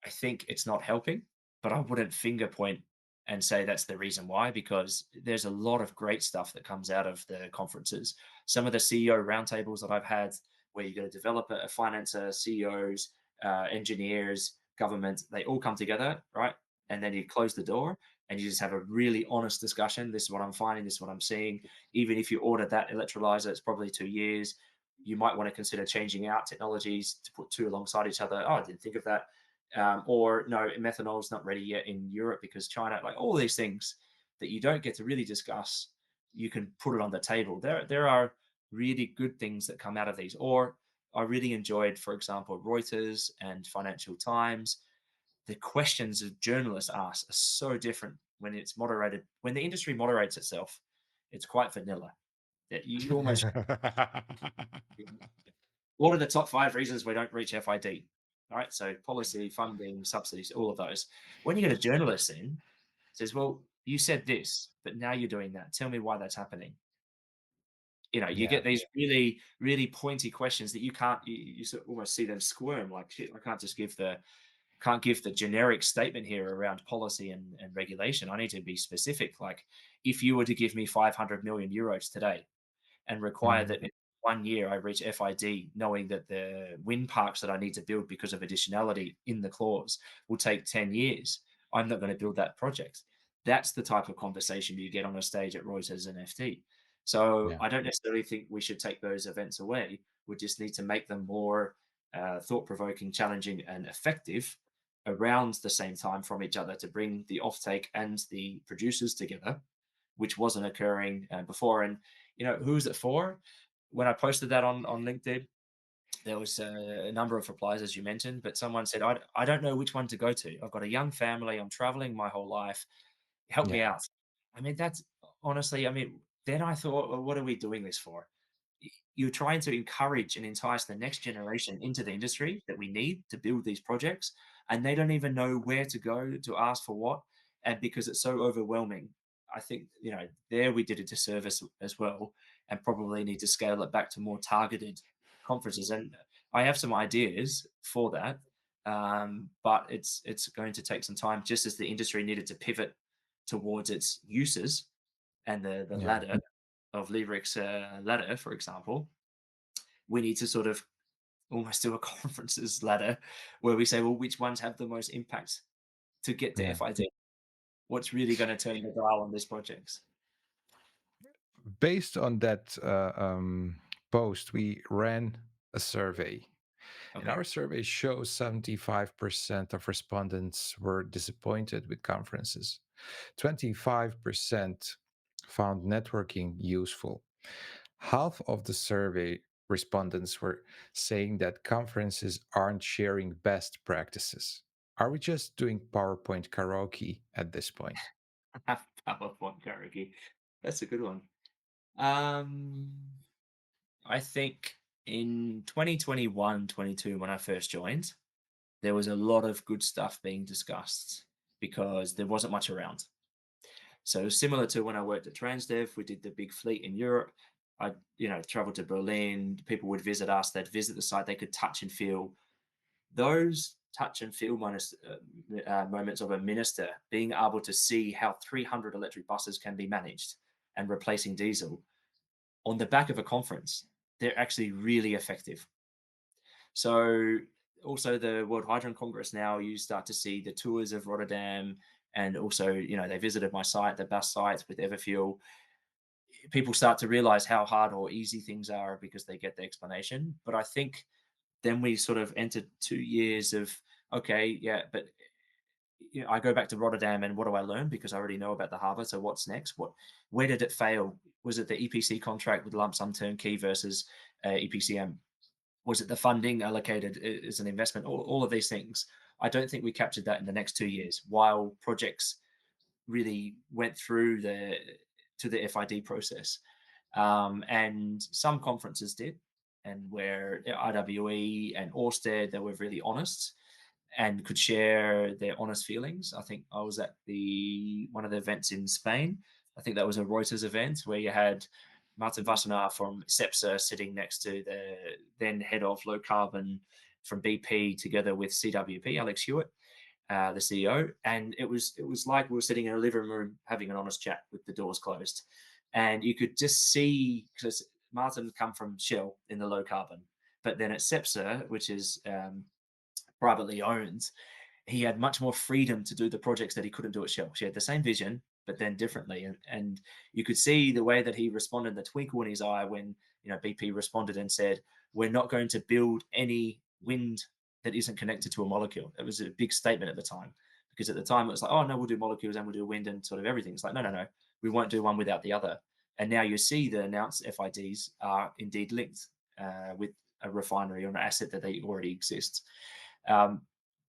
I think it's not helping, but I wouldn't finger point and say that's the reason why, because there's a lot of great stuff that comes out of the conferences. Some of the CEO roundtables that I've had, where you get a developer, a financer, CEOs, engineers, government, they all come together, right? And then you close the door and you just have a really honest discussion. This is what I'm finding. This is what I'm seeing. Even if you order that electrolyzer, it's probably 2 years. You might want to consider changing out technologies to put two alongside each other. Oh, I didn't think of that. Or no, methanol is not ready yet in Europe because China, like all these things that you don't get to really discuss, you can put it on the table. There are really good things that come out of these. Or I really enjoyed, for example, Reuters and Financial Times. The questions that journalists ask are so different when it's moderated. When the industry moderates itself, it's quite vanilla. That you almost, what are the top 5 reasons we don't reach FID? All right, so policy, funding, subsidies, all of those. When you get a journalist in, says, "Well, you said this, but now you're doing that. Tell me why that's happening." You Yeah. get these really, really pointy questions that you can't. You sort of almost see them squirm. Like, shit, I can't give the generic statement here around policy and regulation. I need to be specific. Like, if you were to give me 500 million euros today, and require Mhm. that in 1 year I reach FID, knowing that the wind parks that I need to build because of additionality in the clause will take 10 years. I'm not going to build that project. That's the type of conversation you get on a stage at Reuters and FT. So Yeah. I don't necessarily think we should take those events away. We just need to make them more thought provoking, challenging, and effective around the same time from each other to bring the offtake and the producers together, which wasn't occurring before. And who was it for? When I posted that on LinkedIn, there was a number of replies, as you mentioned, but someone said, I don't know which one to go to. I've got a young family. I'm traveling my whole life. Help me Yeah. out. I mean, that's honestly, then I thought, well, what are we doing this for? You're trying to encourage and entice the next generation into the industry that we need to build these projects, and they don't even know where to go to ask for what, and because it's so overwhelming. I think there we did a disservice as well, and probably need to scale it back to more targeted conferences. And I have some ideas for that, but it's going to take some time, just as the industry needed to pivot towards its uses and the Yeah. ladder of Liebrich's ladder, for example. we need to sort of almost do a conferences ladder where we say, well, which ones have the most impact to get to Yeah. FID? What's really going to turn the dial on these projects? Based on that post, we ran a survey. And Okay. our survey shows 75% of respondents were disappointed with conferences. 25% found networking useful. Half of the survey respondents were saying that conferences aren't sharing best practices. Are we just doing PowerPoint karaoke at this point? PowerPoint karaoke. That's a good one. Um, I think in 2021, 22, when I first joined, there was a lot of good stuff being discussed because there wasn't much around. So similar to when I worked at Transdev, we did the big fleet in Europe. I, traveled to Berlin. People would visit us. They'd visit the site. They could touch and feel those touch and feel moments of a minister being able to see how 300 electric buses can be managed and replacing diesel on the back of a conference. They're actually really effective. So also the World Hydrogen Congress now, you start to see the tours of Rotterdam, and also, they visited my site, the bus sites with Everfuel. People start to realize how hard or easy things are because they get the explanation. But I think then we sort of entered 2 years of, okay, yeah, but I go back to Rotterdam, and what do I learn? Because I already know about the harbour. So what's next? Where did it fail? Was it the EPC contract with lump sum turnkey versus EPCM? Was it the funding allocated as an investment? All of these things. I don't think we captured that in the next 2 years, while projects really went through the FID process. And some conferences did, and where RWE and Orsted, they were really honest and could share their honest feelings. I think I was at the one of the events in Spain. I think that was a Reuters event where you had Martin Wassenaar from Cepsa sitting next to the then head of low carbon from BP, together with CWP, Alex Hewitt, the CEO, and it was like we were sitting in a living room having an honest chat with the doors closed, and you could just see, because Martin had come from Shell in the low carbon, but then at Cepsa, which is privately owned, he had much more freedom to do the projects that he couldn't do at Shell. She had the same vision, but then differently. And you could see the way that he responded, the twinkle in his eye when, BP responded and said, "We're not going to build any wind that isn't connected to a molecule." It was a big statement at the time, because at the time it was like, "Oh, no, we'll do molecules and we'll do wind and sort of everything." It's like, no, no, no, we won't do one without the other. And now you see the announced FIDs are indeed linked with a refinery or an asset that they already exist. Um,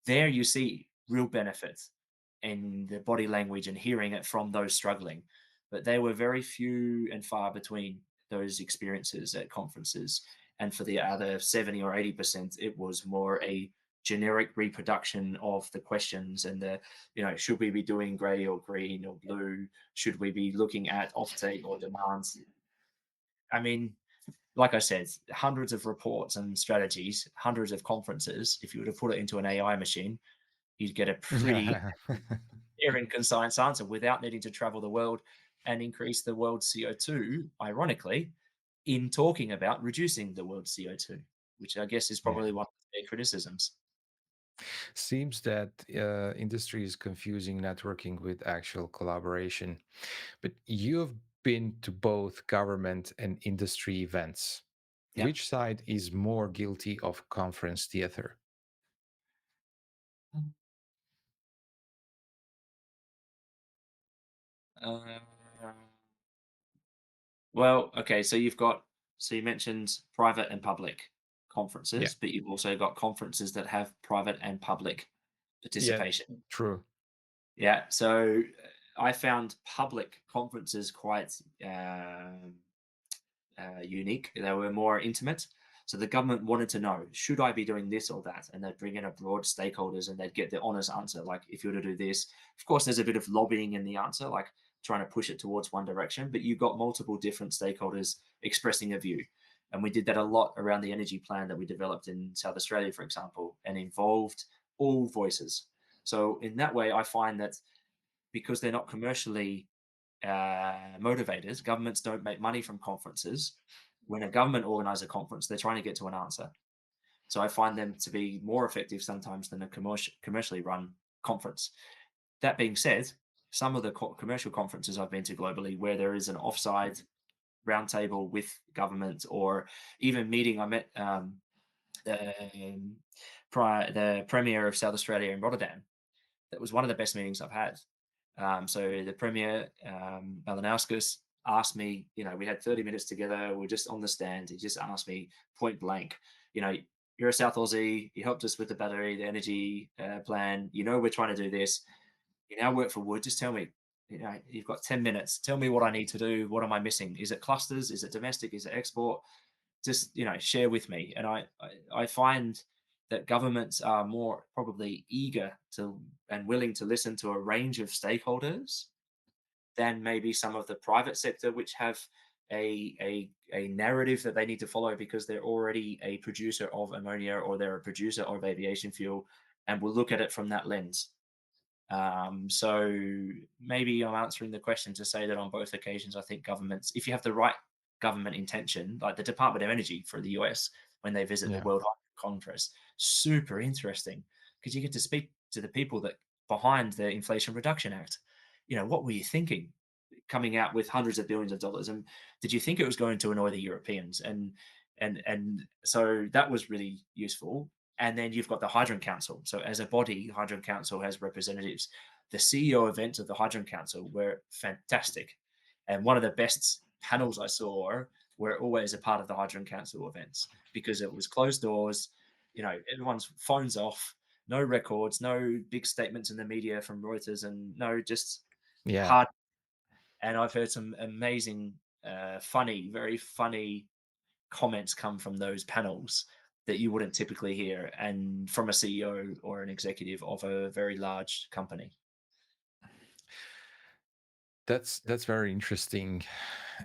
there you see real benefit in the body language and hearing it from those struggling. But they were very few and far between, those experiences at conferences. And for the other 70 or 80%, it was more a generic reproduction of the questions and should we be doing gray or green or blue? Should we be looking at offtake or demands? I mean, like I said, hundreds of reports and strategies, hundreds of conferences. If you were to put it into an AI machine, you'd get a pretty clear and concise answer without needing to travel the world and increase the world's CO2, ironically, in talking about reducing the world's CO2, which I guess is Yeah. probably one of their criticisms. Seems that industry is confusing networking with actual collaboration. But you've been to both government and industry events. Yeah. Which side is more guilty of conference theater? Uh, well, okay. So you mentioned private and public Yeah. conferences, but you've also got conferences that have private and public Yeah, participation. true. Yeah, so I found public conferences quite unique. They were more intimate. So the government wanted to know, should I be doing this or that? And they'd bring in a broad stakeholders and they'd get the honest answer. Like, if you were to do this, of course, there's a bit of lobbying in the answer, like trying to push it towards one direction, but you got multiple different stakeholders expressing a view. And we did that a lot around the energy plan that we developed in South Australia, for example, and involved all voices. So in that way, I find that because they're not commercially motivators, governments don't make money from conferences. when a government organises a conference, they're trying to get to an answer. So I find them to be more effective sometimes than a commercially run conference. That being said, some of the commercial conferences I've been to globally where there is an offside roundtable with government or even meeting, I met the, the Premier of South Australia in Rotterdam. That was one of the best meetings I've had. So the Premier, Malinauskas, asked me, we had 30 minutes together. We're just on the stand. He just asked me point blank, you know, you're a South Aussie. You helped us with the battery, the energy plan. We're trying to do this. You now work for Wood. Just tell me, you've got 10 minutes. Tell me what I need to do. What am I missing? Is it clusters? Is it domestic? Is it export? Just share with me. And I find that governments are more probably eager to and willing to listen to a range of stakeholders than maybe some of the private sector, which have a narrative that they need to follow because they're already a producer of ammonia or they're a producer of aviation fuel, and will look at it from that lens. So maybe I'm answering the question to say that on both occasions, I think governments, if you have the right government intention, like the Department of Energy for the US, when they visit the Yeah. World Hydrogen Conference, super interesting because you get to speak to the people that behind the Inflation Reduction Act. What were you thinking? Coming out with hundreds of billions of dollars, and did you think it was going to annoy the Europeans? And so that was really useful. And then you've got the Hydrogen Council. So as a body, the Hydrogen Council has representatives. The CEO events of the Hydrogen Council were fantastic. And one of the best panels I saw were always a part of the Hydrogen Council events because it was closed doors, everyone's phones off, no records, no big statements in the media from Reuters, and no just Yeah. hard. And I've heard some amazing, funny, very funny comments come from those panels that you wouldn't typically hear, and from a CEO or an executive of a very large company. That's very interesting.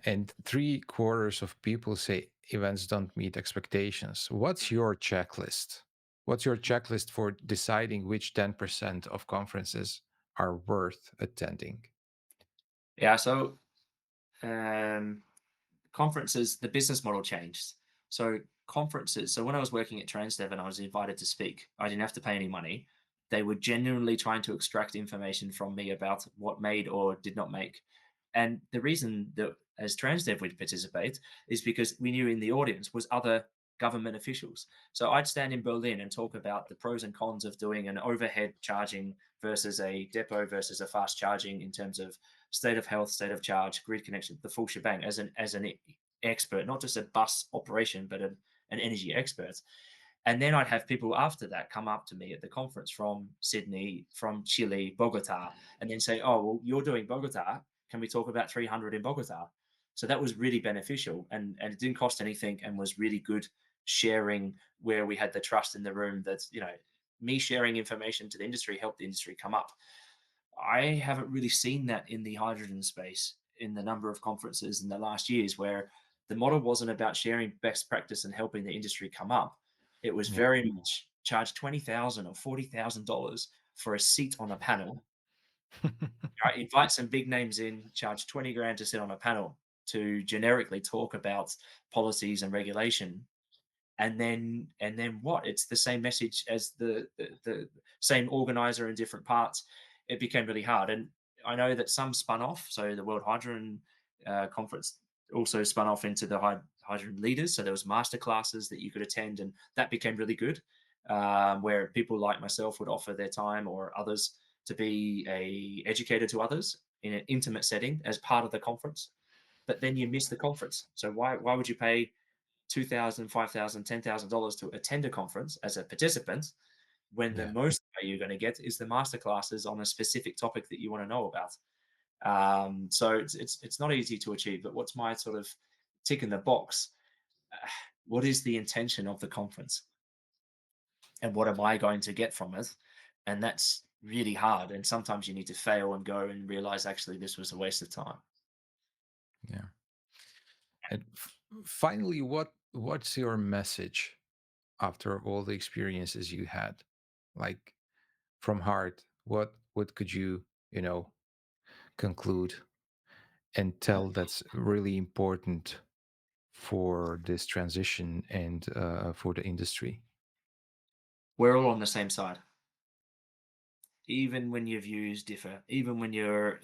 And three-quarters of people say events don't meet expectations. What's your checklist? What's your checklist for deciding which 10% of conferences are worth attending? Yeah, so um, conferences, the business model changed. So conferences. So when I was working at Transdev and I was invited to speak, I didn't have to pay any money. They were genuinely trying to extract information from me about what made or did not make. And the reason that as Transdev would participate is because we knew in the audience was other government officials. So I'd stand in Berlin and talk about the pros and cons of doing an overhead charging versus a depot versus a fast charging in terms of state of health, state of charge, grid connection, the full shebang as an expert, not just a bus operation, but an energy expert. And then I'd have people after that come up to me at the conference from Sydney, from Chile, Bogota, and then say, "Oh, well, you're doing Bogota. Can we talk about 300 in Bogota?" So that was really beneficial, and it didn't cost anything, and was really good sharing where we had the trust in the room. That me sharing information to the industry helped the industry come up. I haven't really seen that in the hydrogen space in the number of conferences in the last years where the model wasn't about sharing best practice and helping the industry come up. It was Yeah. very much charge $20,000 or $40,000 for a seat on a panel. Right? Invite some big names in, charge 20 grand to sit on a panel to generically talk about policies and regulation. And then what? It's the same message as the same organizer in different parts. It became really hard, and I know that some spun off. So the World Hydrogen Conference also spun off into the hydrogen leaders. So there was master classes that you could attend, and that became really good, where people like myself would offer their time or others to be a educator to others in an intimate setting as part of the conference. But then you miss the conference. So why would you pay 2,000, 5,000, $10,000 to attend a conference as a participant when the Yeah. most value you're going to get is the masterclasses on a specific topic that you want to know about. So it's not easy to achieve. But what's my sort of tick in the box? Uh, what is the intention of the conference, and what am I going to get from it? And that's really hard. And sometimes you need to fail and go and realize actually this was a waste of time. Yeah. And finally, what's your message after all the experiences you had? Like from heart, what could you, conclude and tell that's really important for this transition and for the industry? We're all on the same side. Even when your views differ, even when your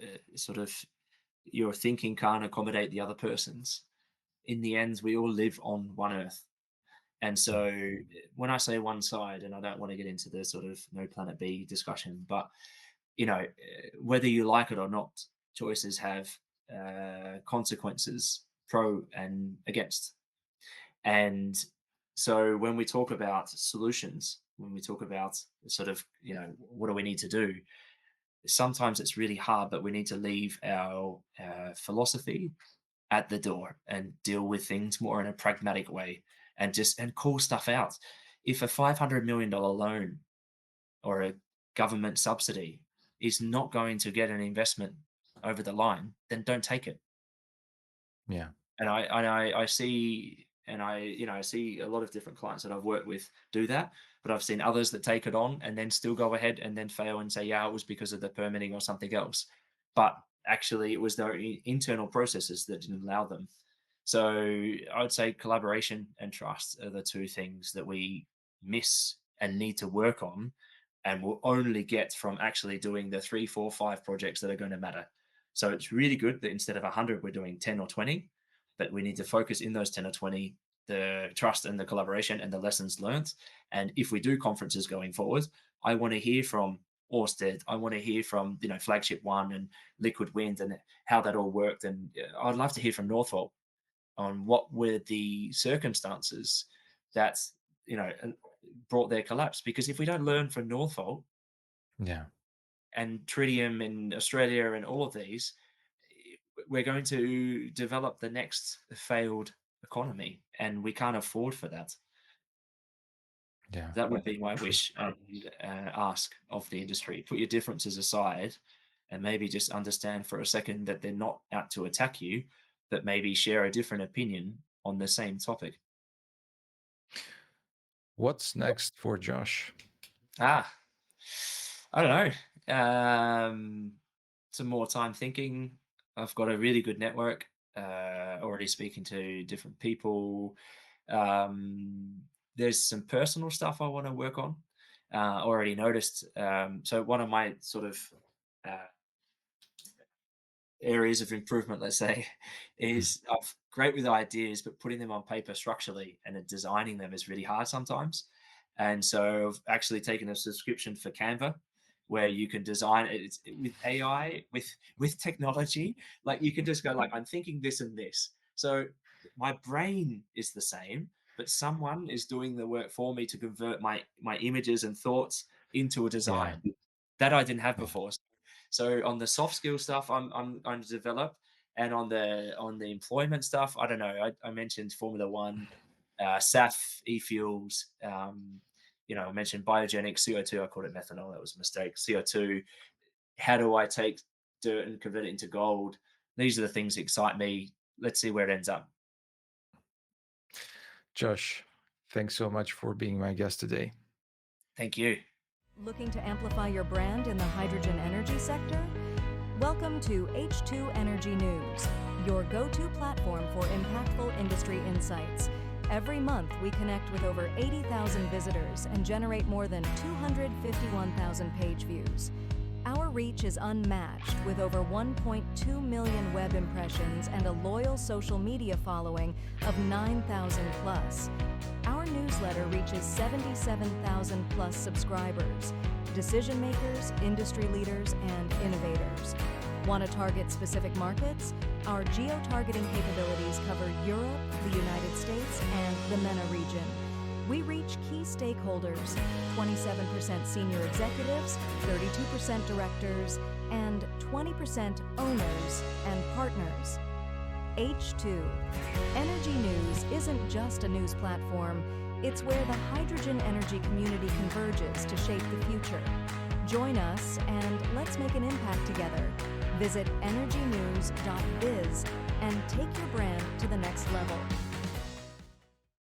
thinking can't accommodate the other person's, in the end, we all live on one earth. And so when I say one side, and I don't want to get into the sort of no planet B discussion, but whether you like it or not, choices have consequences, pro and against. And so when we talk about solutions, when we talk about what do we need to do, sometimes it's really hard, but we need to leave our philosophy at the door and deal with things more in a pragmatic way and call stuff out. If a $500 million loan or a government subsidy is not going to get an investment over the line, then don't take it. Yeah. And I see I see a lot of different clients that I've worked with do that, but I've seen others that take it on and then still go ahead and then fail and say, yeah, it was because of the permitting or something else. But actually, it was their internal processes that didn't allow them. So I would say collaboration and trust are the two things that we miss and need to work on, and will only get from actually doing the 3, 4, 5 projects that are going to matter. So it's really good that instead of 100, we're doing 10 or 20, but we need to focus in those 10 or 20 the trust and the collaboration and the lessons learned. And if we do conferences going forward, I want to hear from Orsted. I want to hear from Flagship One and Liquid Wind and how that all worked. And I'd love to hear from Northvolt on what were the circumstances that brought their collapse. Because if we don't learn from Northvolt Yeah. and Tritium in Australia and all of these, we're going to develop the next failed economy, and we can't afford for that. Yeah. That would be my wish and ask of the industry. Put your differences aside and maybe just understand for a second that they're not out to attack you, but maybe share a different opinion on the same topic. What's next for Josh? Ah, I don't know. Some more time thinking. I've got a really good network. Already speaking to different people. There's some personal stuff I want to work on. Already noticed. So one of my sort of uh, areas of improvement, let's say, is I'm great with ideas, but putting them on paper structurally and then designing them is really hard sometimes. And so I've actually taken a subscription for Canva, where you can design with AI, with technology. Like you can just go like, I'm thinking this and this. So my brain is the same, but someone is doing the work for me to convert my images and thoughts into a Yeah. design that I didn't have Yeah. before. So on the soft skill stuff, I'm going to develop, and on the employment stuff, I don't know. I mentioned Formula One, SAF, e-fuels. I mentioned biogenic CO2. I called it methanol. That was a mistake. CO2. How do I take dirt and convert it into gold? These are the things that excite me. Let's see where it ends up. Josh, thanks so much for being my guest today. Thank you. Looking to amplify your brand in the hydrogen energy sector? Welcome to H2 Energy News, your go-to platform for impactful industry insights. Every month, we connect with over 80,000 visitors and generate more than 251,000 page views. Our reach is unmatched with over 1.2 million web impressions and a loyal social media following of 9,000 plus. Our newsletter reaches 77,000 plus subscribers, decision makers, industry leaders, and innovators. Want to target specific markets? Our geo-targeting capabilities cover Europe, the United States, and the MENA region. We reach key stakeholders, 27% senior executives, 32% directors, and 20% owners and partners. H2. Energy News isn't just a news platform, it's where the hydrogen energy community converges to shape the future. Join us and let's make an impact together. Visit energynews.biz and take your brand to the next level.